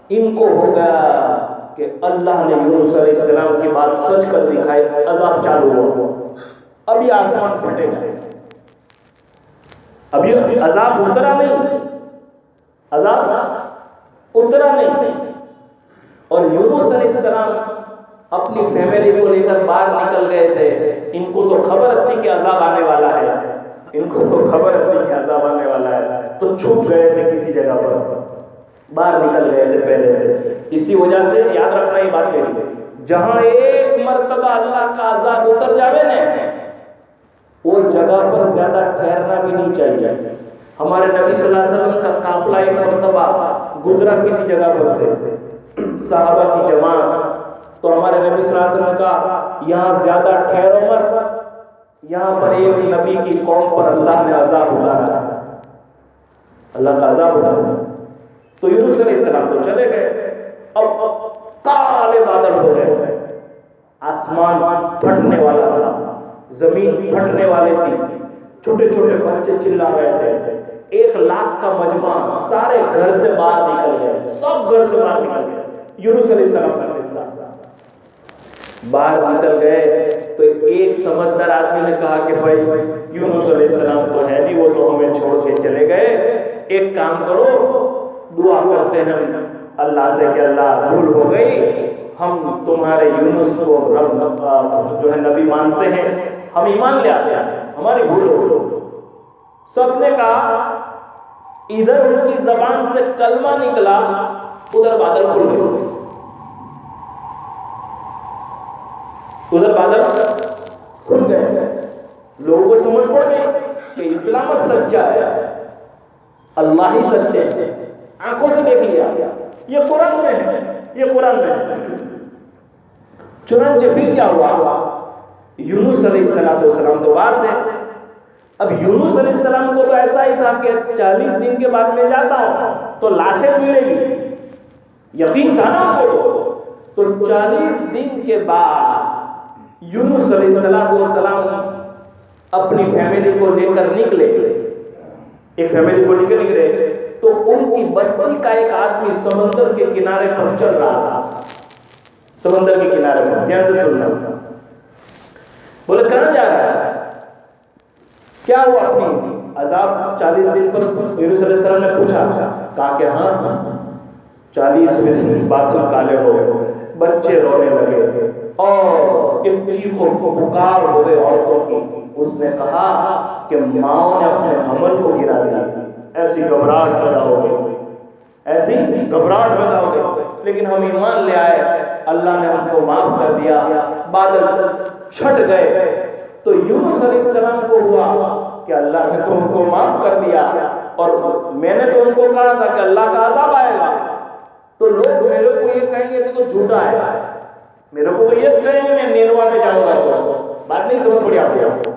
ان کو ہو گیا کہ اللہ نے یونس علیہ السلام کی بات سچ کر دکھائی، عذاب چالو ہوا، اب یہ آسمان پھٹے گا، اب یہ عذاب اترا نہیں، عذاب اترا نہیں۔ اور یونس علیہ السلام اپنی فیملی کو لے کر باہر نکل گئے تھے، ان کو تو خبر تھی کہ عذاب آنے والا ہے، ان کو تو خبر تھی کہ عذاب آنے والا ہے، تو چھپ گئے تھے کسی جگہ پر، باہر نکل گئے تھے پہلے سے۔ اسی وجہ سے یاد رکھنا یہ بات میری، جہاں ایک مرتبہ اللہ کا عذاب اتر جاوے نا وہ جگہ پر زیادہ ٹھہرنا بھی نہیں چاہیے۔ ہمارے نبی صلی اللہ علیہ وسلم کا قافلہ ایک مرتبہ گزرا کسی جگہ پر سے، صحابہ کی جماعت، تو ہمارے نبی صلی اللہ علیہ وسلم نے کہا یہاں زیادہ ٹھہرو مت، یہاں پر ایک نبی کی قوم پر اللہ نے عذاب اتارا ہے، اللہ کا عذاب اتارا۔ تو یونس علیہ السلام تو چلے گئے، اب کالے بادل ہو گئے، آسمان پھٹنے والا تھا، زمین پھٹنے والی تھی، چھوٹے چھوٹے بچے چلا رہے تھے، 1 لاکھ کا مجمع سارے گھر سے باہر نکل گئے، سب گھر سے باہر نکل گئے، یونس علیہ السلام کا قصہ باہر نکل گئے۔ تو ایک سمجھدار آدمی نے کہا کہ بھائی یونس علیہ السلام تو ہے نہیں، وہ تو ہمیں چھوڑ کے چلے گئے، ایک کام کرو دعا کرتے ہیں اللہ سے کہ اللہ بھول ہو گئی، ہم تمہارے یونس کو رب جو ہے نبی مانتے ہیں، ہم ایمان لے آتے ہیں، ہماری بھول ہو گئی۔ سب نے کہا، ادھر ان کی زبان سے کلمہ نکلا، ادھر بادل کھل گئے، ادھر بادل کھل گئے، لوگوں کو سمجھ پڑ گئی کہ اسلام سچا ہے، اللہ ہی سچے ہیں، آنکھوں سے دیکھ لیا، یہ قرآن میں ہے، یہ قرآن میں ہے۔ چنانچہ پھر کیا ہوا، یونس علیہ السلام تو باہر تھے، اب یونس علیہ السلام کو تو ایسا ہی تھا کہ 40 دن کے بعد میں جاتا ہوں تو لاشیں ملے گی، یقین تھا نا کو، تو 40 دن کے بعد یونس علیہ السلام اپنی فیملی کو لے کر نکلے، ایک فیملی کو لے کر نکلے، تو ان کی بستی کا ایک آدمی سمندر کے کنارے پر چل رہا تھا، سمندر کے کنارے پر، دھیان سے سننا، بولے کہاں جا رہا ہے، کیا ہوا، اپنی عذاب 40 دن پر یونس علیہ السلام نے پوچھا، کہا کہ ہاں 40ویں دن بادل کالے ہو گئے، بچے رونے لگے اور ایک چیخ و پکار ہو گئے عورتوں کی، اس نے کہا کہ ماں نے اپنے حمل کو گرا دیا، ایسی گھبراہٹ پیدا ہو گئی، ایسی گھبراہٹ پیدا ہو گئی، لیکن ہم ایمان لے آئے، اللہ نے ہم کو معاف کر دیا، بادل چھٹ گئے تو یونس علیہ السلام کو ہوا کہ اللہ نے تو ان کو معاف کر دیا، اور میں نے تو ان کو کہا تھا کہ اللہ کا عذاب آئے گا، تو لوگ میرے کو یہ کہیں گے تو جھوٹا ہے، میرے کو تو یہ کہیں گے میں نینوا میں جاؤں گا، تو بات نہیں سمجھ پڑی آپ کو،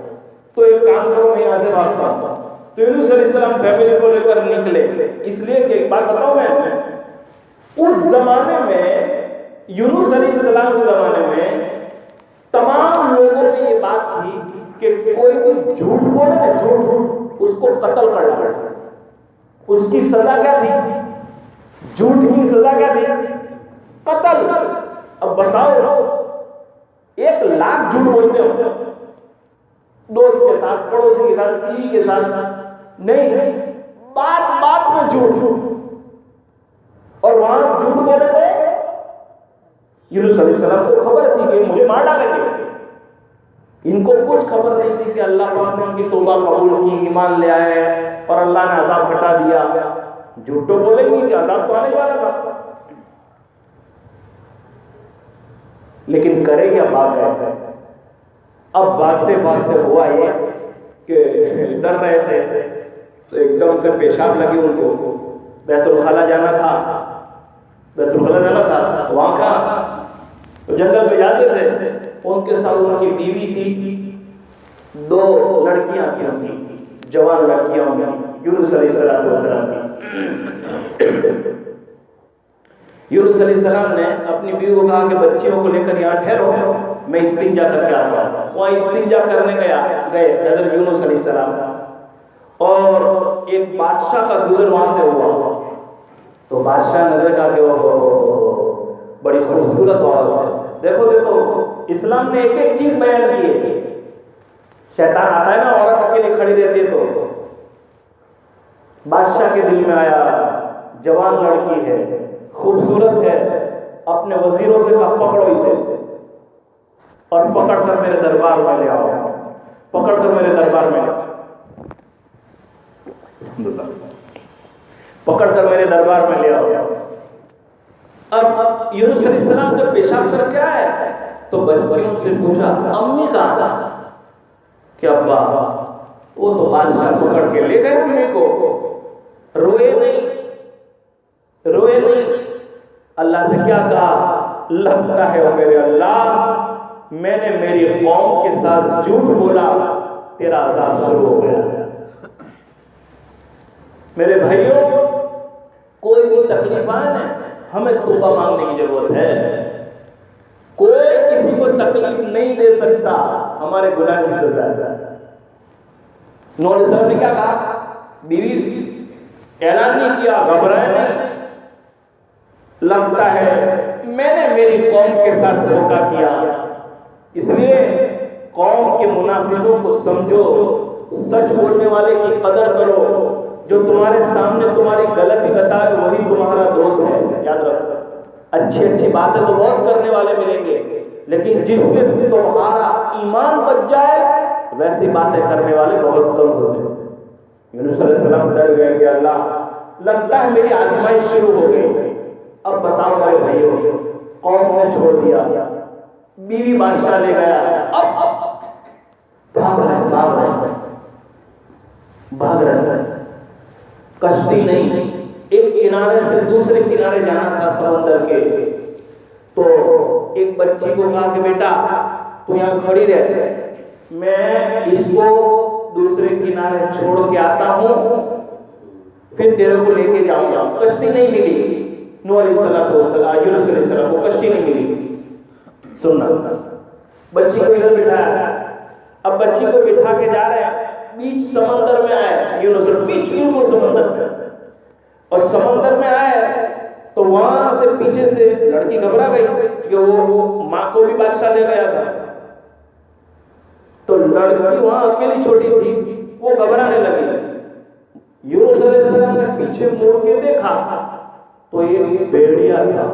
تو ایک کام کرو میں یہاں سے بھاگتا ہوں۔ تو یونس علیہ السلام فیملی کو لے کر نکلے، اس لیے کہ ایک بات بتاؤں میں، اس زمانے میں یونس علیہ السلام کے زمانے میں تمام لوگوں میں یہ بات تھی کہ کوئی بھی جھوٹ بولے نا، جھوٹ، اس کو قتل کرنا پڑتا، اس کی سزا کیا تھی؟ جھوٹ کی سزا کیا تھی؟ قتل۔ اب بتاؤ 1,00,000 جھوٹ بولتے ہو، دوست کے ساتھ، پڑوسی کے ساتھ، بیوی کے ساتھ، نہیں، بات بات میں جھوٹ، اور وہاں جھوٹ بولے تو یونس علیہ السلام کو خبر تھی کہ مجھے مار ڈالیں گے، ان کو کچھ خبر نہیں تھی کہ اللہ پاک نے ان کی توبہ قبول کی، ایمان لے آئے اور اللہ نے عذاب ہٹا دیا۔ جھوٹ تو بولے گی کہ عذاب تو آنے والا تھا، لیکن کرے کیا؟ بات ہے۔ اب بھاگتے بھاگتے ہوا یہ کہ ڈر رہے تھے تو ایک دم سے پیشاب لگی ان کو، بیت الخلا جانا تھا، بیت الخلا جانا تھا، وہاں کا جنگل میں جاتے تھے، ان کے ساتھ ان کی بیوی تھی، 2 لڑکیاں تھیں ان کی، جوان لڑکیاں ان کی، یونس علیہ السلام کی۔ یونس علیہ السلام نے اپنی بیوی کو کہا کہ بچیوں کو لے کر یہاں ٹھہرو، میں استنجا کر کے آتا ہوں۔ وہاں استنجا کرنے گئے حضرت یونس علیہ السلام، اور ایک بادشاہ کا گزر وہاں سے ہوا، تو بادشاہ نظر کا کہ وہ بڑی خوبصورت عورت ہے۔ دیکھو دیکھو، اسلام نے ایک ایک چیز بیان کی ہے۔ شیطان آتا ہے نا، عورت اکیلے کھڑی رہتی ہے تو بادشاہ کے دل میں آیا، جوان لڑکی ہے، خوبصورت ہے، اپنے وزیروں سے کہا پکڑو اسے اور پکڑ کر میرے دربار میں لے آؤ، پکڑ کر میرے دربار میں لے آؤ، پکڑ کر میرے دربار میں لے آؤ۔ اب یونس علیہ السلام جب پیشاب کر کے آئے تو بچیوں سے پوچھا امی کہاں؟ کہ ابا، وہ تو بادشاہ پکڑ کے لے گئے امی کو، روئے نہیں۔ اللہ سے کیا کہا؟ لگتا ہے میرے اللہ، میں نے میری قوم کے ساتھ جھوٹ بولا، تیرا عذاب شروع ہو گیا۔ میرے بھائیوں، کوئی بھی تکلیف آئے نا، ہمیں توبہ مانگنے کی ضرورت ہے۔ کوئی کسی کو تکلیف نہیں دے سکتا، ہمارے گناہ کی سزا ہے۔ نوح علیہ السلام نے کیا کہا؟ بیوی اعلان نہیں کیا، گھبرائے نہیں، لگتا ہے میں نے میری قوم کے ساتھ دھوکا کیا، اس لیے قوم کے منافقوں کو سمجھو، سچ بولنے والے کی قدر کرو، جو تمہارے سامنے تمہاری غلطی بتائے وہی تمہارا دوست ہے، یاد رکھو۔ اچھی باتیں تو بہت کرنے والے ملیں گے، لیکن جس سے تمہارا ایمان بچ جائے ویسی باتیں کرنے والے بہت کم ہوتے ہیں۔ یونس علیہ السلام ڈر گئے کہ اللہ، لگتا ہے میری آزمائش شروع ہو گئی، اب بتاؤ میرے بھائیوں، قوم نے چھوڑ دیا، بیوی بادشاہ لے گیا، اب بھاگ رہے، کشتی نہیں، ایک کنارے سے دوسرے کنارے جانا تھا سمندر کے، تو ایک بچی کو کہا کہ بیٹا تو یہاں کھڑی رہ، میں اس کو دوسرے کنارے چھوڑ کے آتا ہوں، پھر تیرے کو لے کے جاؤں گا۔ کشتی نہیں ملی نوح علیہ السلام، یونس علیہ السلام کو کشتی نہیں ملی۔ سننا، بچی کو ادھر بٹھایا، اب بچی کو بٹھا کے جا رہے ہیں، بیچ سمندر میں آئے، یونس بیچ بالکل سمندر میں، اور سمندر میں آئے تو وہاں سے پیچھے سے لڑکی گھبرا گئی کہ وہ ماں کو بھی بادشاہ لے گیا تھا، تو لڑکی وہاں اکیلی چھوٹی تھی، وہ گھبرانے لگی۔ یونس علیہ السلام نے پیچھے مڑ کے دیکھا تو ایک بھیڑیا تھا۔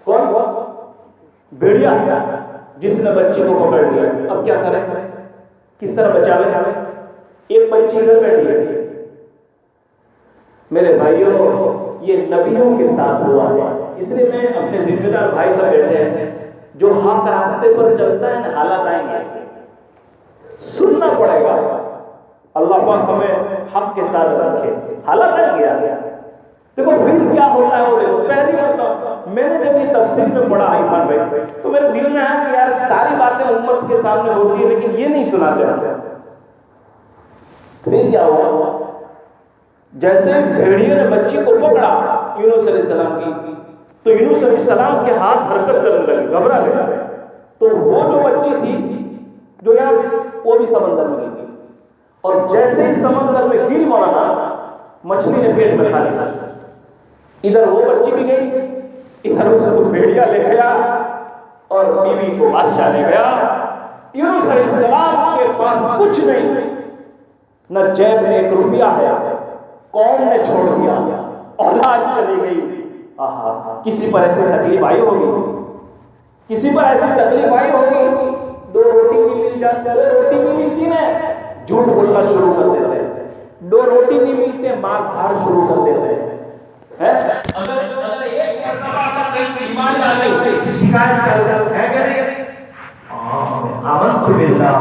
کون؟ بھیڑیا، جس نے بچی کو پکڑ لیا۔ اب کیا کریں، کس طرح بچاوے؟ ایک بچی ادھر بیٹھی ہے۔ میرے بھائیوں، یہ نبیوں کے ساتھ ہوا ہے، اس لیے میں اپنے ذمہ دار بھائی سب بیٹھے ہیں، جو حق راستے پر چلتا ہے نا حالات آئیں گے، سننا پڑے گا. اللہ پاک ہمیں حق کے ساتھ رکھے. حالات آئیں گے. دیکھو پھر کیا ہوتا ہے وہ دیکھو. پہلی مرتبہ میں نے جب یہ تفسیر میں پڑھا عرفان بھائی تو میرے دل میں آیا کہ یار ساری باتیں امت کے سامنے ہوتی ہیں لیکن یہ نہیں سناتے. پھر کیا ہوا؟ جیسے بھیڑیے نے بچی کو پکڑا یونس علیہ السلام کی تو یونس علیہ السلام کے ہاتھ حرکت کرنے لگے، گھبرا گئے. تو وہ جو بچی تھی جو یہاں وہ بھی سمندر میں گئی اور جیسے ہی سمندر میں گر مارا مچھلی نے پیٹ میں کھا لیا. ادھر وہ بچی بھی گئی، ادھر اس کو بھیڑیا لے گیا اور بیوی کو بادشاہ لے گیا. یونس علیہ السلام کے پاس کچھ نہیں، نہ جیب میں 1 روپیہ ہے، قوم نے چھوڑ دیا، اولاد چلی گئی. کسی پر ایسے تکلیف آئی ہوگی، کسی پر ایسی تکلیف آئی ہوگی. 2 روٹی بھی مل جاتی، 2 روٹی بھی ملتی نا جھوٹ بولنا شروع کر دیتے ہیں. 2 روٹی بھی ملتے مار دھاڑ شروع کر دیتے ہیں. اگر ایک مرتبہ کہیں بیماری آ گئی شکایت چل ہے کہ نہیں؟ آمنت باللہ،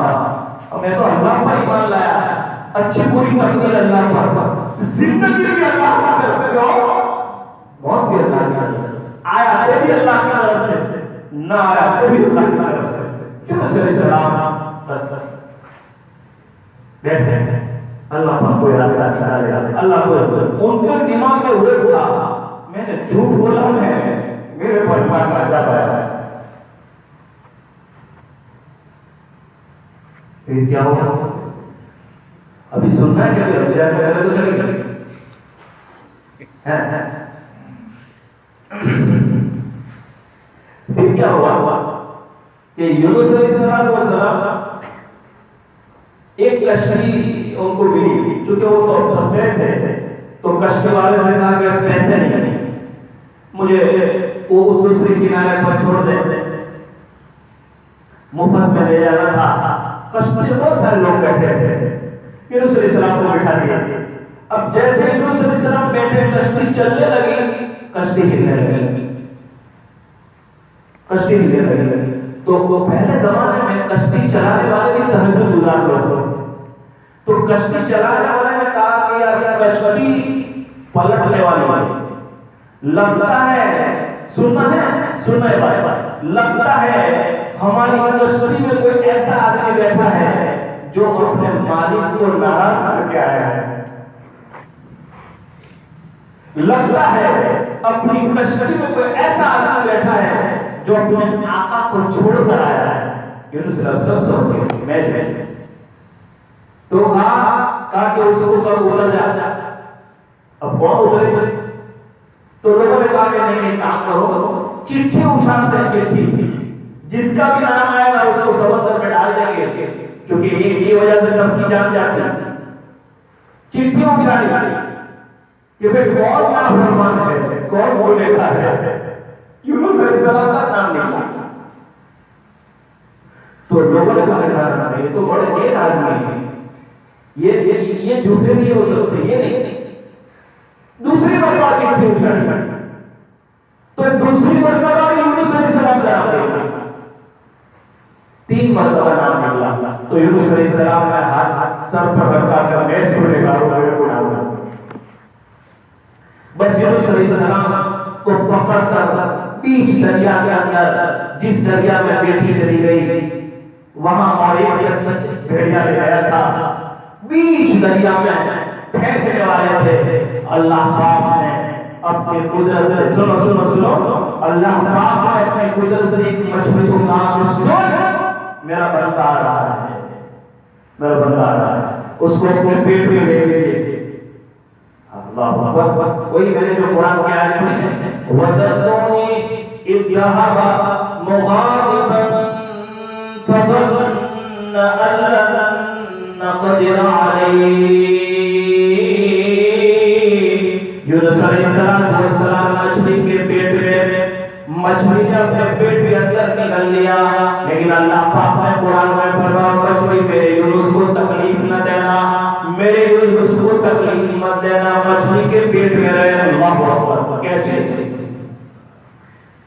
میں تو اللہ پر ایمان لایا، اچھی بری تقدیر اللہ پر، زندگی بھی اللہ کی طرف سے ہو، موت بھی اللہ کی طرف سے، آیا تو بھی اللہ کی طرف سے، نہ آیا تو بھی اللہ کی طرف سے. کیوں علیہ السلام بس بیٹھے ہیں اللہ پر کوئی راستہ نکالے گا. اللہ کو ان کے دماغ میں وہ تھا میں نے جھوٹ بولا ہے میرے پر ایمان آ جاتا ہے. پھر کیا ہوگا؟ ابھی سننا ہے کہ ابھی جائے پہلے تو چلے گا. پھر کیا ہوا کہ یونس علیہ السلام ایک کشتی ان کو ملی، چونکہ وہ تو تھکے تھے تو کشتی والے سے کہا کہ پیسے نہیں، مجھے وہ دوسری کنارے پر چھوڑ دے، مفت میں لے جانا تھا. کشتی میں بہت سارے لوگ بیٹھے تھے، یونس علیہ السلام کو بٹھا دیا. اب جیسے یونس علیہ السلام بیٹھے کشتی چلنے لگی، کشتی ہلنے لگی، کشتی ہلنے لگی. تو پہلے زمانے میں کشتی چلانے والے بھی تہجد گزار لوگ تھے. تو کشتی چلانے والے نے کہا کہ یار کشتی پلٹنے والی ہے، لگتا ہے سننا ہے بھائی، لگتا ہے ہماری کشتی میں کوئی ایسا آدمی بیٹھا ہے جو اپنے مالک کو ناراض کر کے آیا ہے. لگتا ہے اپنی کشتی میں کوئی ایسا آدمی بیٹھا ہے جو اپنے آقا کو چھوڑ کر آیا ہے. یونس علیہ السلام سب میں تو کہا کہ اس کو سب اتر جا. اب کون اترے؟ تو لوگوں نے کہا کہ نہیں کام کرو، چٹھی اچھالتے ہیں، چٹھی جس کا بھی نام آئے گا اس کو سمندر میں ڈال دیں گے، کیونکہ ایک کی وجہ سے سب کی جان جاتی ہے. چٹھی اچھالی کہ بھئی کون نافرمان ہے، کون بولے گا ہے. یونس علیہ السلام کا نام نکلا تو لوگوں نے کہا کہ یہ تو بڑے نیک آدمی ہے، یہ جھوٹے نہیں ہو سکتے، یہ نہیں. دوسری مرتبہ چٹھی اٹھائی تو دوسری مرتبہ یونس علیہ السلام کا نام نکلا. 3 مرتبہ نام نکلا تو یونس علیہ السلام نے ہاتھ سر پر رکھا کہ میچ کھولے گا اور میرے کو ڈالنا. بس یونس علیہ السلام کو پکڑ کر بیچ دریا کے اندر، جس دریا میں بیٹی چلی گئی وہاں اور ایک بھیڑیا لے گیا تھا، بیچ دریا میں پھینکنے والے تھے. اللہ پاک نے اپنی قدرت سے سنو اللہ پاک نے اپنی قدرت سے ایک مچھلی کو کہا کہ سن میرا بندہ آ رہا ہے، میرا بندہ آ رہا ہے، اس کو اپنے پیٹ میں لے لیجیے. اللہ اکبر. وہی میں نے جو قرآن کی آیت پڑھی ہے وَذَرْنِي إِذْ ذَهَبَ مُغَاضِبًا فَظَنَّ أَن لَّن نَّقْدِرَ عَلَيْهِ. یونس علیہ السلام مچھلی کے پیٹ میں، مچھلی نے اپنے پیٹ کے اندر نگل لیا، لیکن اللہ پاک نے قرآن میں فرمایا مچھلی میرے یونس کو تکلیف نہ دینا، میرے یونس کو تکلیف مت دینا، مچھلی کے پیٹ میں رہے. اللہ اکبر. کیسے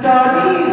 40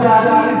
40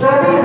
24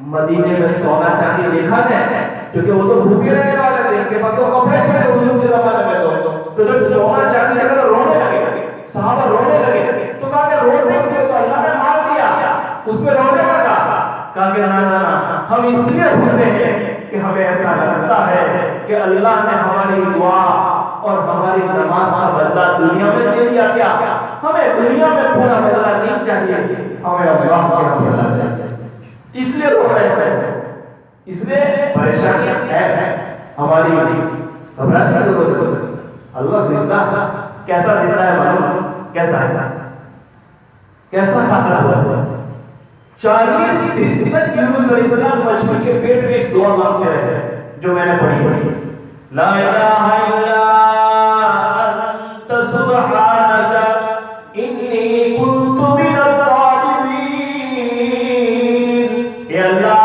مدینے میں سونا چاندی دیکھا ہے کیونکہ وہ تو بھوکے رہنے والے تھے، ان کے پاس تو کپڑے تھے حضور کے زمانے میں، تو جب سونا چاندی دیکھا تو رونے لگے، صحابہ رونے لگے، تو کہا کہ رونے کیوں؟ تو اللہ نے مال دیا، اس میں رونے لگا۔ کہا کہ نا ہم اس لیے روتے ہیں کہ ہمیں ایسا لگتا ہے کہ اللہ نے ہماری دعا اور ہماری نماز کا بدلہ دنیا میں دے دیا کیا؟ ہمیں دنیا میں پورا بدلہ نہیں چاہیے، ہمیں اللہ کے ہاں بدلہ چاہیے، اس لیے رو رہے ہیں، اس لیے پریشانی ہے ہماری، گھبرانے کی ضرورت ہے۔ اللہ زندہ کیسا زندہ ہے معلوم؟ کیسا طاقتور ہے؟ 40 دن تک یونس علیہ السلام مچھلی کے پیٹ میں ایک دعا مانگتے رہے جو میں نے پڑھی ہے، لا الہ الا انت سبحانک انی کنت من الظالمین۔ اے اللہ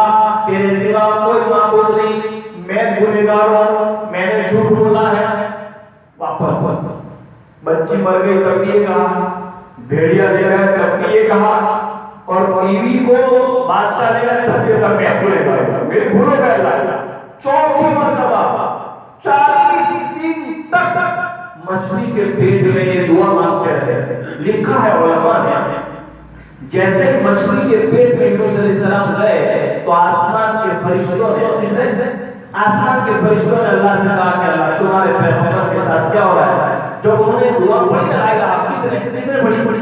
تیرے سوا کوئی معبود نہیں، میں گنہگار ہوں، میں نے جھوٹ بولا ہے۔ واپس بچی مر گئی تب بھی یہ کہا، بھیڑیا لے گئے تب بھی یہ کہا، اور بیوی کو بادشاہ لے گئے تب بھی یہ کہا میں گنہگار ہوں، میرے بھولو گئے اللہ۔ چوتھی مرتبہ 40 دن تک مچھلی کے پیٹ میں یہ دعا مانگتے رہے۔ لکھا ہے علماء نے جیسے مچھلی کے پیٹ میں یونس علیہ السلام گئے تو آسمان کے فرشتوں نے اللہ سے کہا کہ اللہ تمہارے پیغمبر کے ساتھ کیا ہو رہا ہے؟ جب انہوں نے دعا پڑھی نا لا الہ، کس نے پڑھی؟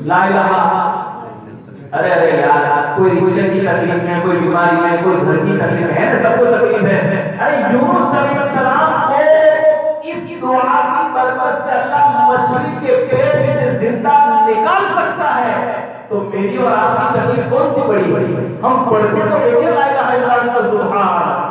لا الہ، ارے یار کوئی رشتے کی تکلیف ہے، کوئی بیماری میں، کوئی گھر کی تکلیف ہے نا، سب کو تکلیف ہے۔ ارے یونس علیہ السلام کو اس دعا کی برکت سے اللہ مچھلی کے پیٹ سے زندہ نکال سکتا ہے، تو میری اور آپ کی تکلیف کون سی بڑی ہے؟ ہم پڑھ کے تو دیکھیں لا الہ الا انت سبحان،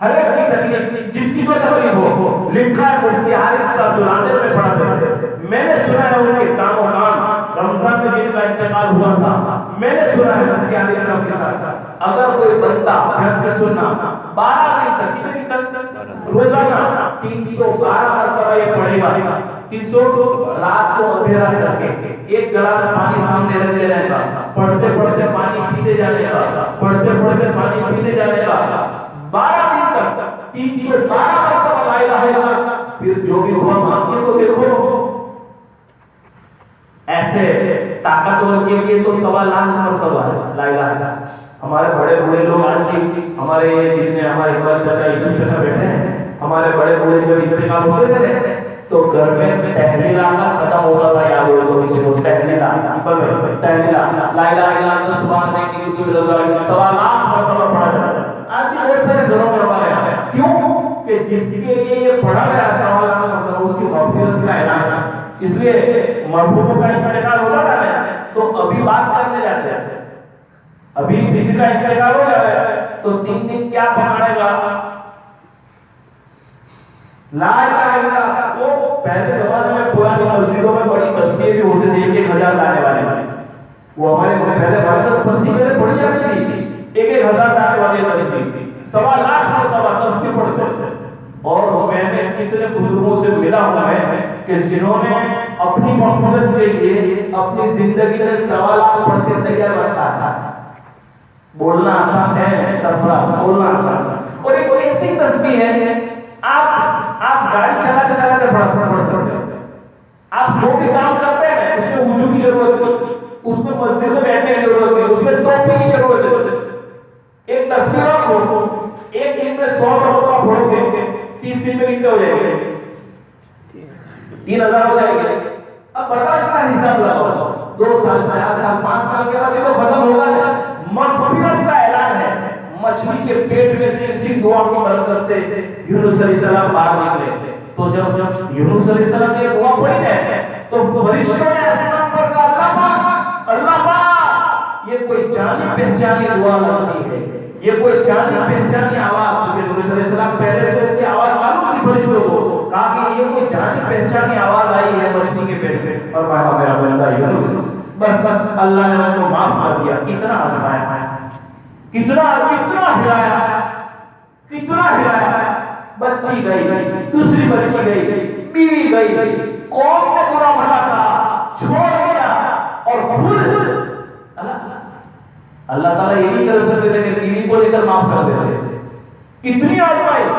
ہر ایک کی تکلیف جس کی جو تکلیف ہو۔ لکھا ہے مفتی عارف صاحب جو نادر میں پڑھاتے تھے، میں نے سنا ہے ان کے کانوں کان رمضان میں جن کا انتقال ہوا تھا، میں نے سنا ہے مفتی عارف صاحب کے ساتھ اگر کوئی بندہ گھر سے سننا 12 دن تک، کتنے دن تک؟ روزانہ 312 مرتبہ یہ پڑھے گا، 300 رات کو اندھیرا کر کے ایک گلاس پانی سامنے رکھ دینے کا، پڑھتے پڑھتے پانی پیتے جانے کا، پڑھتے پڑھتے پانی پیتے جانے کا، 12 دن تک 312 مرتبہ لا الہ الا اللہ، پھر جو بھی ہوا مانگ کے تو دیکھو۔ ایسے طاقتور کے لیے تو 1.25 لاکھ مرتبہ ہے لا الہ الا اللہ۔ ہمارے بڑے بوڑھے لوگ آج بھی، ہمارے جتنے ہمارے اقبال چچا یوسف چچا بیٹھے ہیں، ہمارے بڑے بوڑھے جب انتقال ہوتے تھے تو گھر میں تہلیل کا ختم ہوتا تھا، یاد ہو تو کسی کو تہلیل تہلیل لا الہ الا انت سبحانک انی کنت من الظالمین 1.25 لاکھ مرتبہ پڑھا جاتا ہے۔ آج بھی بہت سارے گھروں میں ہمارے ہیں، کیوں کہ جس کے لیے یہ پڑھا گیا 1.25 لاکھ مرتبہ اس کی مغفرت کا اعلان ہے۔ اس لیے مرحوموں کا انتقال ہوتا تھا نا تو ابھی بات کرنے جاتے ہیں، ابھی کسی کا انتقال ہو جائے تو 3 دن کیا پکانے گا؟ لا الہ الا اللہ۔ وہ پہلے زمانے میں پرانی مسجدوں میں بڑی تسبیح بھی ہوتے تھے، 1,000 دانے والے، وہ ہمارے پہلے برکت پتھی میں پڑھی جاتی تھی، 1,000 دانے والے تسبیح 1.25 لاکھ مرتبہ تسبیح پڑھتے تھے۔ اور میں نے کتنے بزرگوں سے ملا ہوں میں کہ جنہوں نے اپنی مغفرت کے لیے اپنی زندگی میں 1.25 لاکھ پڑھ کے تیار رکھا تھا۔ بولنا آسان ہے سرفراز، بولنا آسان ہے، اور ایک کیسی تسبیح ہے، آپ گاڑی چلاتے چلاتے پڑھ سکتے ہیں، آپ جو بھی کام کرتے ہیں اس میں وضو کی ضرورت نہیں، اس میں مسجد میں بیٹھنے کی ضرورت نہیں، اس میں ٹوپی کی ضرورت ہے۔ ایک تسبیح رکھو، ایک دن میں 100 مرتبہ پڑھو گے، 30 دن میں کتنے ہو جائیں گے؟ 3,000 ہو جائیں گے۔ اب بڑا اس کا حساب لگاؤ، 2 سال 4 سال 5 سال کے بعد یہ تو ختم ہوگا ہے۔ مغفرت کا اعلان ہے، مچھلی کے پیٹ میں سے اسی دعا کی برکت سے یونس علیہ السلام باہر نکلے۔ تو جب یونس علیہ السلام نے دعا پڑھی نا تو فرشتوں نے آسمان پر کہا اللہ پاک یہ کوئی جانی پہچانی دعا لگتی ہے، یہ کوئی جانی پہچانی آواز، کیونکہ یونس علیہ السلام پہلے سے اس کی آواز معلوم تھی فرشتوں کو، کہا کہ یہ کوئی جانی پہچانی آواز آئی ہے مچھلی کے پیٹ میں، اور کہا میرا بندہ یونس، بس اللہ نے اس کو معاف کر دیا۔ کتنا آزمایا، کتنا ہلایا، بچی گئی، دوسری بچی گئی، بیوی گئی، قوم نے برا بھلا کہا، چھوڑ دیا، اور خود اللہ تعالیٰ یہ نہیں کر سکتے تھے کہ بیوی کو لے کر معاف کر دیتے. کتنی آزمائش,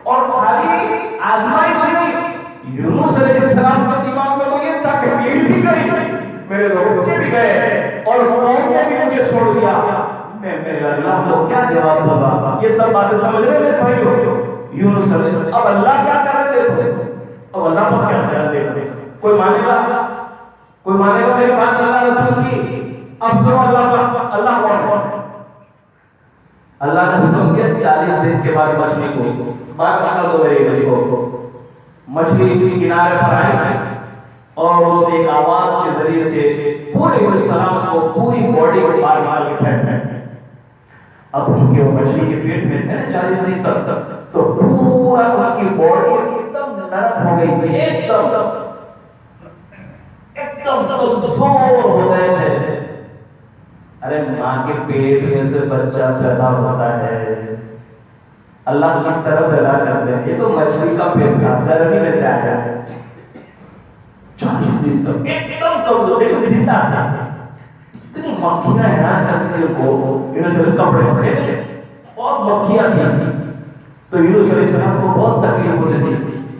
اور خالی آزمائش نہیں, یونس علیہ السلام کے دماغ میں تو یہ تھا کہ پیڑ بھی گئی, میرے دو بچے بھی گئے, اور قوم نے بھی مجھے چھوڑ دیا, میں میرے اللہ کو کیا جواب دوں. یہ سب باتیں سمجھ رہے میرے بھائیو. یونس علیہ السلام, اب اللہ کیا کر رہے دیکھو, اب اللہ کو کیا کر رہے دیکھو. کوئی مانے گا, کوئی مانے گا میری بات اللہ رسول کی. اب سنو اللہ پر, اللہ کون ہے. اللہ نے حکم کیا 40 دن کے بعد مچھلی کو بات کر دو میرے بچوں کو. مچھلی کنارے پر آئی اور اس نے ایک آواز کے ذریعے سے پورے السلام کو پوری باڈی کو بار بار کے پھینک پھینک. اب چونکہ وہ مچھلی کے پیٹ میں تھے نا 40 دن تک, تو پورا ان کی باڈی ایک دم نرم ہو گئی تھی, ایک دم کمزور ہو گئے تھے. ارے ماں کے پیٹ میں سے بچہ پیدا ہوتا ہے, اللہ کس طرح پیدا کرتے ہیں. یہ تو مچھلی کا پیٹ تھا, گرمی میں سے آیا ہے. 40 دن تک ایک دم کمزور, لیکن زندہ تھا. اتنی مکھیاں حیران کرتی تھی ان کو. یونس علیہ السلام کپڑے پکڑے تھے اور مکھیاں تھیں, تو یونس علیہ السلام کو بہت تکلیف ہوتی تھی.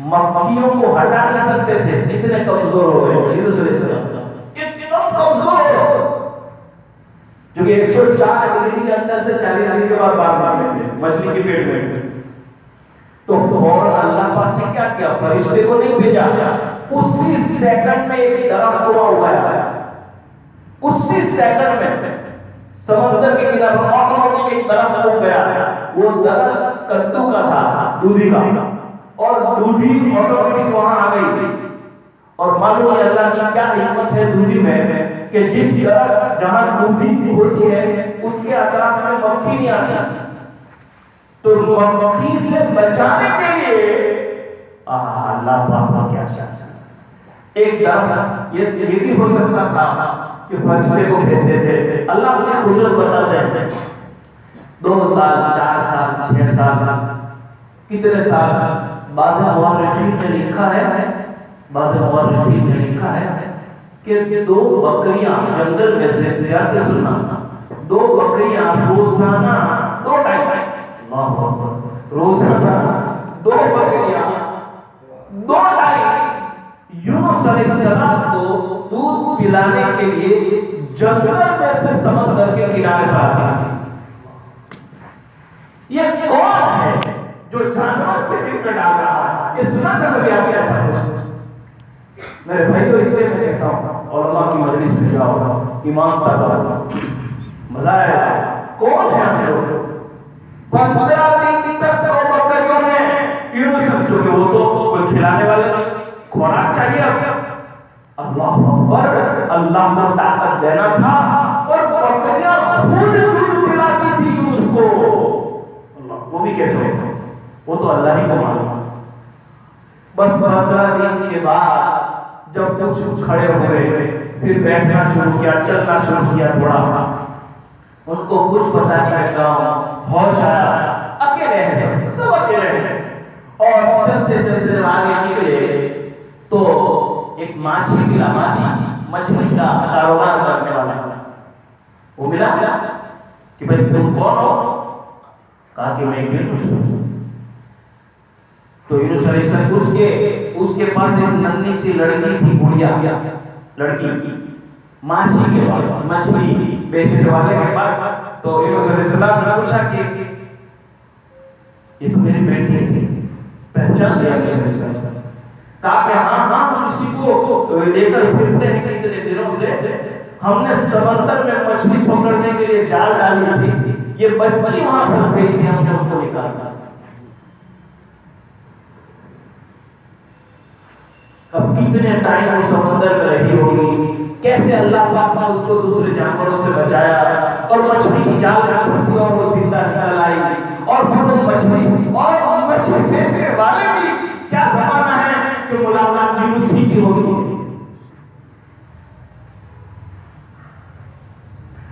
مکھیوں کو ہٹا نہیں سکتے تھے, اتنے کمزور ہو گئے تھے یونس علیہ السلام. اتنا کمزور جو کہ 104 ڈگری کے اندر سے 40 دن کے بعد باہر آ گئے تھے مچھلی کے پیٹ میں سے. تو فوراً اللہ پاک نے کیا کیا, فرشتے کو نہیں بھیجا, اسی سیکنڈ میں ایک درخت کو اگایا. اسی سیکنڈ میں سمندر کے کنارے پر آٹومیٹک ایک درخت اگ گیا. وہ درخت کدو کا تھا, دودھی کا, اور دودھی آٹومیٹک وہاں آ گئی. اور معلوم ہے اللہ کی کیا حکمت ہے دودھی میں, کہ جس درخت جہاں دودھی ہوتی ہے اس کے اطراف میں مکھی نہیں آتی, تو مکھی سے بچانے کے لیے اللہ پاک کا کیا شان ہے. ایک درخت یہ بھی ہو سکتا تھا کہ فرشتے کو بھیجتے تھے. اللہ اپنی قدرت بتاتے ہیں. 2 سال 4 سال 6 سال کتنے سال, بعض مورخین نے لکھا ہے کہ 2 بکریاں جنگل میں سے, دھیان سے سننا, 2 بکریاں روزانہ 2 ٹائم, اللہ اکبر, روزانہ 2 بکریاں 2 ٹائم یونس علیہ السلام کو دودھ پلانے کے لیے جنگل میں سے سمندر کے کنارے پر آتی تھی. یہ کون ہے جو جانور کے دل میں ڈال رہا ہے؟ یہ سنا تھا کبھی آپ نے ایسا کچھ؟ میرے بھائی تو اس لیے میں کہتا ہوں علماء کی مجلس میں جاؤ, ایمان تازہ رکھو, مزہ آئے گا. کون ہے ہم لوگ؟ 15 دن تک 2 بکریوں نے یونس, چونکہ وہ تو کوئی کھلانے والے نہیں, خوراک چاہیے. اب اللہ اکبر, اللہ کو طاقت دینا تھا اور بکریاں خود دودھ پلاتی تھی یونس کو. اللہ, وہ بھی کیسے ہوگا, وہ تو اللہ ہی کو معلوم. بس 15 دن کے بعد جب کچھ کھڑے ہوئے, پھر بیٹھنا شروع کیا, چلنا شروع کیا, تھوڑا ان کو کچھ پتہ نہیں لگا, ہوش آیا, اکیلے ہیں, سب اکیلے ہیں. اور چلتے چلتے آگے نکلے تو ایک ماچھی ملا, مچھلی کا کاروبار کرنے والا وہ ملا کہ بھائی تم کون ہو؟ کہا کہ میں یونس ہوں. تو یونس علیہ السلام اس کے پاس ایک ننھی سی لڑکی تھی, بڑھیا لڑکی, ماچھی کے پاس, مچھلی بیچنے والے کے پاس. تو یونس علیہ السلام نے پوچھا کہ یہ تو میری بیٹی ہے, پہچان لیا یونس علیہ السلام. کہا کہ ہاں ہم اسی کو لے کر پھرتے ہیں کتنے دنوں سے, ہم نے سمندر میں مچھلی پکڑنے کے لیے جال ڈالی تھی, یہ بچی وہاں پھنس گئی تھی, ہم نے اس کو نکالا. اب کتنے ٹائم وہ سمندر میں رہی ہوگی, کیسے اللہ پاک نے اس کو دوسرے جانوروں سے بچایا, اور مچھلی کی جال میں پھنسی اور وہ زندہ نکل آئی. اور پھر وہ مچھلی بیچنے والے بھی, کیا زمانہ ہے کہ ملاقات یونس ہی کی ہوگی.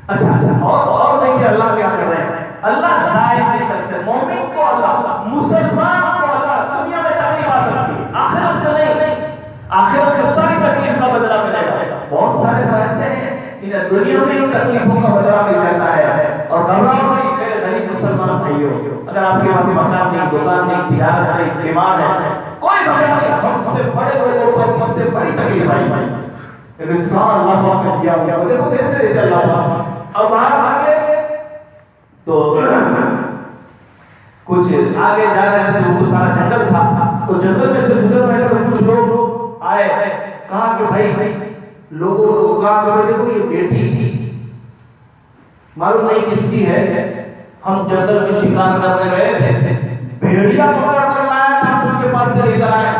اچھا, اور دیکھیے اللہ کیا کر رہے ہیں. اللہ ضائع نہیں کرتے, مومن کو اللہ, مسلمان کو اللہ دنیا میں تکلیف آ سکتی ہے, آخرت میں نہیں. آخرت میں ساری تکلیف کا بدلہ ملے گا. بہت سارے ایسے ہیں انہیں دنیا میں ہی تکلیفوں کا بدلہ مل جاتا ہے, اور گھبراؤ نہیں میرے غریب مسلمان بھائیوں، اگر آپ کے پاس مکان نہیں، دکان نہیں، تجارت نہیں، بیمار ہے، کوئی خبر نہیں، ہم سے بڑے لوگوں پر اس سے بڑی تکلیف آئی، لیکن انسان اللہ پاک نے دیا ہوا، دیکھو کیسے دیتے اللہ پاک۔ اب آگے تو کچھ آگے جا رہے تھے، تو سارا جنگل تھا، تو جنگل میں سے گزر رہے تھے، تو کچھ لوگ آئے، کہا کہ بھائی لوگوں کو کہا کہ دیکھو یہ بیٹی معلوم نہیں کس کی ہے، ہم جنگل میں شکار کرنے گئے تھے، بھیڑیا پکڑ کر لایا تھا، اس کے پاس سے لے کر آئے،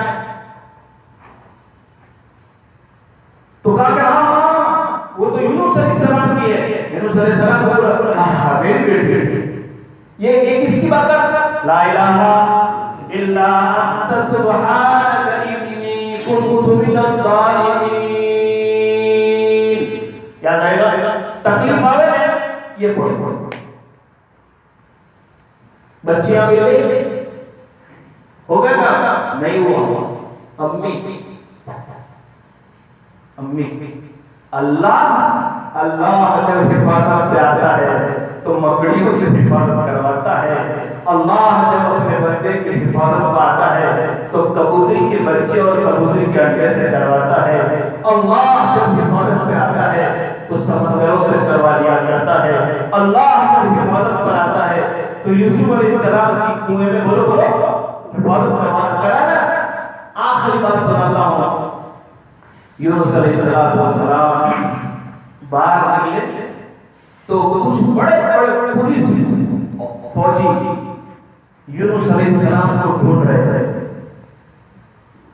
تو کہا کہ ہاں وہ تو یونس علیہ السلام کی ہے، یونس علیہ السلام کو میری بیٹی، یہ کس کی برکت؟ لا الہ الا انت سبحانک انی کنت من الظالمین۔ یاد رہے گا، تکلیف آوے نے یہ پڑھو، بچیاں بھی لئی ہو گئے نا، نہیں ہوا، امی اللہ جب حفاظت پہ آتا ہے تو مکڑیوں سے حفاظت کرواتا ہے، اللہ جب اپنے بندے کی حفاظت پہ آتا ہے تو کبوتری کے بچے اور کبوتری کے انڈے سے کرواتا ہے، اللہ جب حفاظت پہ آتا ہے تو سمندروں سے کروا لیا کرتا ہے، اللہ جب حفاظت پر آتا ہے تو یوسف علیہ السلام کی کنویں میں بولو حفاظت کرا نا۔ آخری بات سناتا ہوں، یونس علیہ السلام باہر نکلے تو کچھ بڑے بڑے پولیس فوجی یونس علیہ السلام کو ڈھونڈ رہے تھے،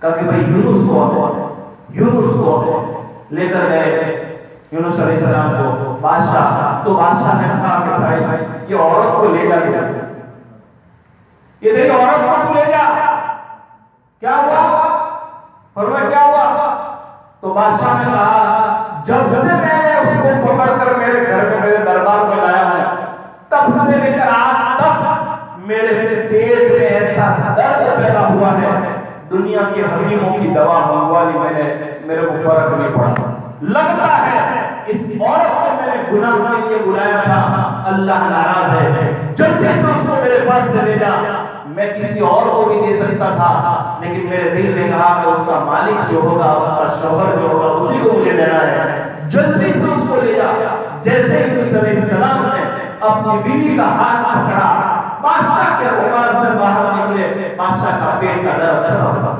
کہا کہ بھائی یونس کو لے کر گئے یونس علیہ السلام کو بادشاہ، تو بادشاہ نے کہا کہ بھائی یہ عورت کو لے جا، یہ دیکھ عورت کو تو لے جا، کیا ہوا؟ فرمایا کیا ہوا؟ تو بادشاہ نے کہا جب سے میں نے اس کو پکڑ کر میرے گھر میں میرے دربار میں لایا ہے، تب سے لے کر آج تک میرے پیٹ میں ایسا درد پیدا ہوا ہے، دنیا کے حکیموں کی دوا منگوا لی میں نے، میرے کو فرق نہیں پڑا، لگتا ہے اس عورت کو میں نے گناہ کے لیے بلایا تھا، اللہ ناراض ہے، جلدی سے اس کو میرے پاس سے لے جا، میں کسی اور کو بھی دے سکتا تھا لیکن میرے دل نے کہا کہ اس کا مالک جو ہوگا، اس کا شوہر جو ہوگا، اسی کو مجھے دینا ہے، جلدی سے اس کو لے جا۔ جیسے ہی یونس علیہ السلام نے اپنی بیوی کا ہاتھ پکڑا، بادشاہ کے دربار سے باہر نکلے، بادشاہ کا پیٹ کا درد ختم ہوا۔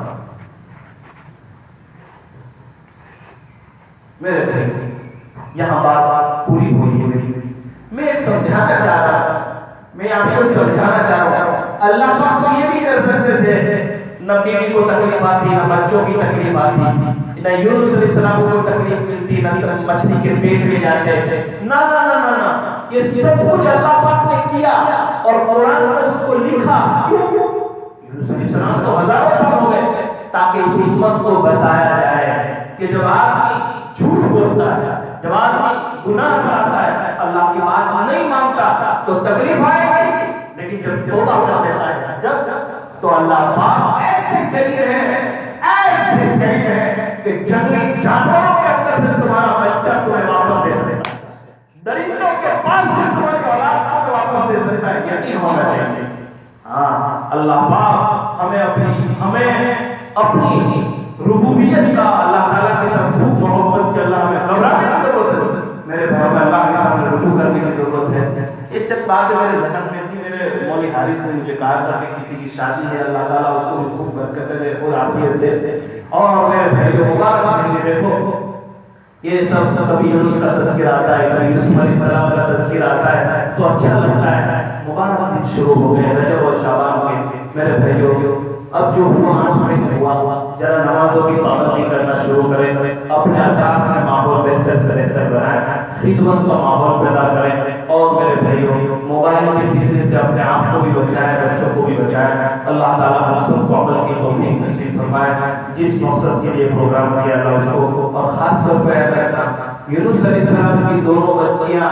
میرے بھائی یہاں بات پوری ہوئی ہے میری، میں ایک سمجھانا چاہ رہا ہوں، میں آپ کو سمجھانا چاہ رہا ہوں، اللہ پاک تو یہ بھی کر سکتے تھے، نہ بیوی کو تکلیف آتی، نہ بچوں کی تکلیف آتی، نہ یونس علیہ السلام کو تکلیف ملتی، نہ مچھلی کے پیٹ میں جاتے، نہ نہ نہ نہ نہ، یہ سب کچھ اللہ پاک نے کیا اور قرآن میں اس کو لکھا، کیوں؟ یونس علیہ السلام تو ہزاروں سال ہو گئے تاکہ اس امت کو بتایا جائے کہ جب آدمی جھوٹ بولتا ہے، جب آدمی گناہ پر آتا ہے، اللہ کی بات نہیں مانتا تو تکلیف آئے گی، لیکن جب توبہ کر دیتا ہے جب، تو اللہ پاک ایسے کریم ہے کہ جنگلی جانوروں کے اندر سے تمہارا بچہ تمہیں واپس دے سکتا ہے، درندوں کے پاس سے تمہاری اولاد تمہیں واپس دے سکتا ہے، یقین ہونا چاہیے۔ ہاں اللہ پاک ہمیں اپنی ربوبیت کا، اللہ تعالیٰ کے ساتھ خوب محبت کے، اللہ ہمیں گھبرانے کی ضرورت ہے، میرے بھائی میں اللہ کے سامنے رجوع کرنے کی ضرورت ہے۔ یہ چند باتیں میرے ذہن میں تھی، میرے مولوی حارث نے مجھے کہا تھا کہ کسی کی شادی ہے، اللہ تعالیٰ اس کو بھی خوب برکت دے اور عافیت دے، اور میرے بھائی مبارک مہینے دیکھو، یہ سب کبھی یونس کا تذکرہ آتا ہے، کبھی یوسف علیہ السلام کا تذکرہ آتا ہے تو اچھا لگتا ہے، مبارک دن شروع ہو گئے رجب اور شعبان کے، میرے بھائیوں اب جو ہوا ہوا، ذرا نمازوں کی پابندی کرنا شروع کریں، اپنے اطراف میں ماحول بہتر سے بہتر بنائیں، خدمت کا ماحول پیدا کریں، اور میرے بھائیوں موبائل کے فتنے سے اپنے آپ کو بھی بچائیں، بچوں کو بھی بچائیں، اللہ تعالیٰ ہم سب کو عمل کی توفیق نصیب فرمائے، جس مقصد کے لیے پروگرام کیا اللہ اس کو، اور خاص طور پہ یاد رکھنا یونس علیہ السلام کی دونوں بچیاں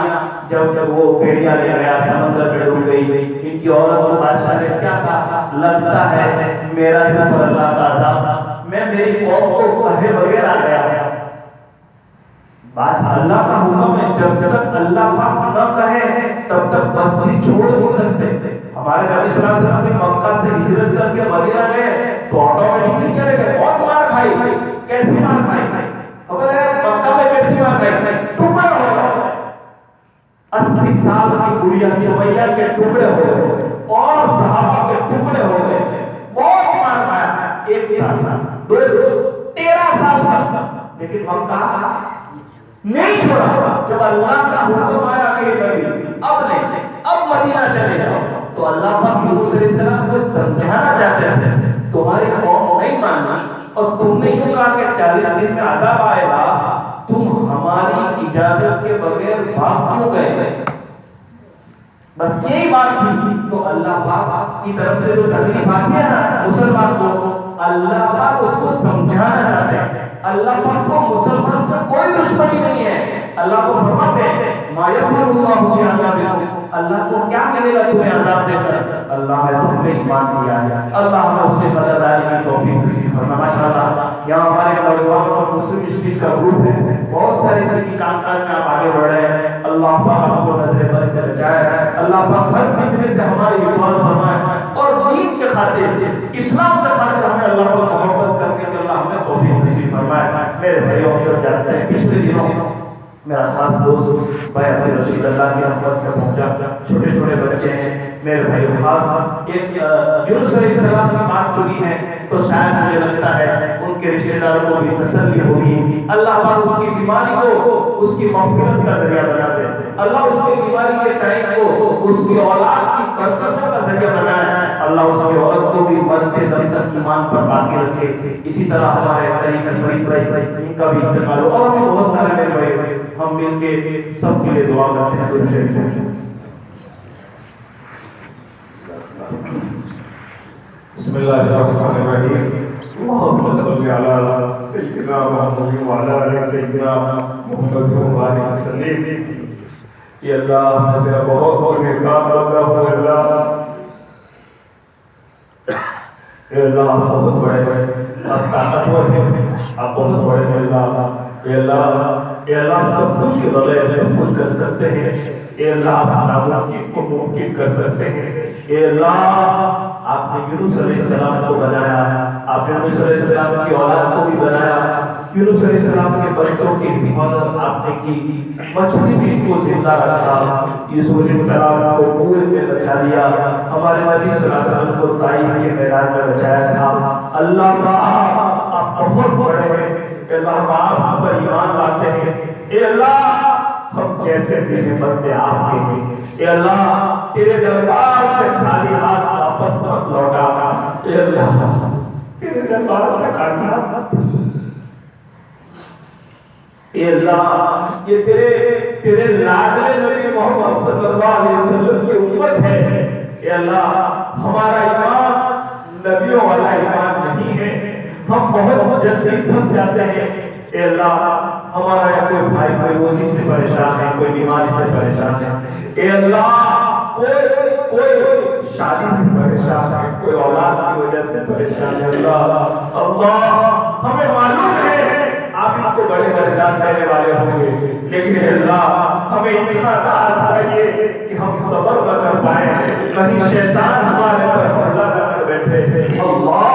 جب وہ بیڑیا لے گیا سمندر میں ڈوب گئی، ان کی عورت کو بادشاہ نے کیا کہا؟ لگتا ہے میرا ہی پر اللہ کا عذاب، میں میری قوم کو کہے بغیر آ گیا۔ بات اللہ کا حکم ہے، جب تک اللہ پاک نہ کہے تب تک بستی مسجد چھوڑ نہیں سکتے. ہمارے نبی صلی اللہ علیہ وسلم نے مکہ سے ہجرت کر کے مدینہ گئے تو آٹومیٹکلی چلے گئے. بہت مار کھائی. کیسی مار کھائی؟ خبر ہے مکہ میں کیسی مار کھائی؟ ٹکڑے ہو گئے. 80 سال کی گڑیا سمیہ کے ٹکڑے ہو گئے اور صحابہ کے ٹکڑے ہو گئے. بہت مار کھایا. 1 سال 2 13 سال تک. لیکن مکہ نہیں چھوڑا. جب اللہ کا حکم آیا کہ اب نہیں, اب مدینہ چلے جاؤ, تو اللہ پاک یونس علیہ السلام کو سمجھانا چاہتے تھے تمہاری قوم نہیں مانی اور تم نے یوں کہا کہ 40 دن میں عذاب آئے گا, تم ہماری اجازت کے بغیر بھاگ کیوں گئے؟ بس یہی بات تھی. تو اللہ پاک کی طرف سے جو تکلیف آتی ہے نا مسلمان کو, اللہ پاک اس کو سمجھانا چاہتے ہیں. اللہ پاک کو مسلمان سے کوئی دشمنی نہیں ہے. اللہ کو فرماتے ہیں ما یفعل اللہ بعذابکم, اللہ کو کیا ملے گا تمہیں عذاب دے کر؟ اللہ نے تو ہمیں ایمان دیا ہے. اللہ ہمیں اس کے قدردانی کی توفیق نصیب فرمائے. ماشاءاللہ یہاں ہمارے نوجوانوں کا مسلم اسٹریٹ کا گروپ ہے, بہت سارے طریقے کام کر میں آپ آگے بڑھ رہے ہیں. اللہ پاک آپ کو نظر بد سے بچائے. اللہ پاک ہر فتنے سے ہماری حفاظت فرمائے اور دین کے خاطر, اسلام کے خاطر ہمیں اللہ کو محبت کرنے کے اللہ ہمیں توفیق نصیب فرمائے. میرے بھائیوں سب جانتے ہیں پچھلے دنوں میرا خاص دوست بھائی عبد الرشید اللہ کی رحمت میں پہنچا. چھوٹے چھوٹے بچے ہیں میرے بھائی. خاص ایک یونس علیہ السلام کی بات سنی ہے تو شاید مجھے لگتا ہے ان کے رشتہ داروں کو بھی تسلی ہوگی. اللہ پاک اس کی بیماری کو اس کی مغفرت کا ذریعہ بنا دے. اللہ اس کی بیماری کے ٹائم کو اس کی اولاد کی برکتوں کا ذریعہ بنائے. اللہ اس کی اولاد کو بھی مرتے دم تک ایمان پر باقی رکھے. اسی طرح ہمارے قریب بڑی بھائی ان کا بھی انتقال ہو اور بھی بہت سارے میرے بھائی. ہم مل کے سب کے لیے دعا کرتے ہیں. بسم اللہ الرحمن الرحیم. اللهم صل على سيدنا محمد وعلى آل سيدنا محمد وبارك وسلم. یا اللہ تیرا بہت بہت مہربان بندہ ہوں. اللہ بہت بڑے آپ طاقتور ہیں, آپ بہت بڑے ہیں. اللہ سب کچھ کے بغیر سب کچھ کر سکتے ہیں. اللہ آپ ناممکن کو ممکن کر سکتے ہیں. اللہ آپ نے یونس علیہ السلام کو بنایا, آپ نے یونس علیہ السلام کی اولاد کو بھی بنایا. یونس علیہ السلام کے بچوں کی حفاظت آپ نے کی. مچھلی بھی کو زندہ رکھا. یوسف علیہ السلام کو کنویں میں بچا لیا. ہمارے نبی صلی اللہ علیہ وسلم کو طائف کے میدان میں بچایا تھا. اللہ آپ بہت بڑے ہیں. اللہ آپ پر ایمان لاتے ہیں. اے اللہ ہم جیسے بھی ہیں بندے آپ کے ہیں. اے اللہ تیرے دربار سے خالی ہاتھ واپس مت لوٹا. اے اللہ تیرے دربار سے خالی ہاتھ. اے اللہ یہ تیرے لاڈلے نبی محمد صلی اللہ علیہ وسلم کی امت ہے. اے اللہ ہمارا ایمان نبیوں والا ایمان نہیں ہے. ہم بہت جلدی تھک جاتے ہیں. اے اللہ ہمارا یا کوئی بھائی کوئی روزی سے پریشان ہے, کوئی بیماری سے پریشان ہے. اے اللہ کوئی شادی سے پریشان ہے, کوئی اولاد کی وجہ سے پریشان ہے. اللہ ہمیں معلوم ہے آپ ان کو بڑے درجات دینے والے ہوں گے, لیکن اے اللہ ہمیں اتنا ناز لائیے کہ ہم صبر نہ کر پائیں, کہیں شیطان ہمارے پر حملہ نہ کر بیٹھے. اللہ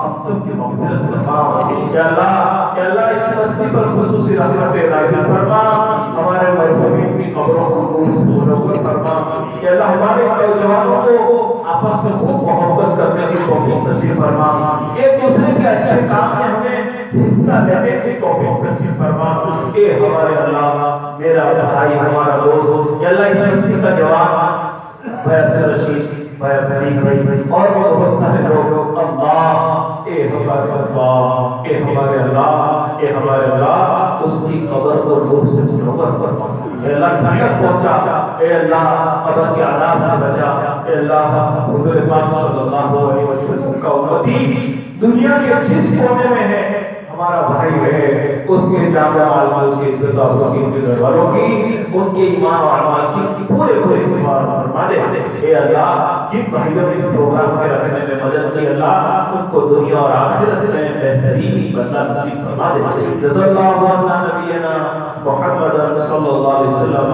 ہم سب کی مغفرت فرما. یا اللہ اس بستی پر خصوصی رحمت نازل فرما. ہمارے مرحومین کی قبروں کو نور سے منور فرما. یا اللہ ہمارے نوجوانوں کو آپس میں خوب محبت کرنے کی توفیق نصیب فرما. ایک دوسرے کے اچھے کام میں ہمیں حصہ لینے کی توفیق نصیب فرما. اے ہمارے اللہ میرا بھائی ہمارا دوست, یا اللہ اس بستی کا جوان بھائی عبد الرشید بھائی فرید بھائی اور بہت سارے لوگ, اللہ اے ہمارے اللہ, اے ہمارے اللہ, اے ہمارے اللہ اس کی قبر کو نور سے منور فرما. اے اللہ ٹھنڈک پہنچا. اے اللہ قبر کے عذاب سے بچا. اے اللہ حضور پاک صلی اللہ علیہ وسلم کا امتی دنیا کے جس کونے میں ہے ہمارا بھائی ہے, اس کے جامع عالم, اس کی عزت اور ان کے گھر والوں کی, ان کے ایمان اور اعمال کی پورے حفاظت فرما دے. اے اللہ جن بھائیوں نے اس پروگرام کے رکھنے میں مدد کی, اللہ ان کو دنیا اور آخرت میں بہترین بدلہ نصیب فرما دے. جزا اللہ عنا نبینا محمد صلی اللہ علیہ وسلم.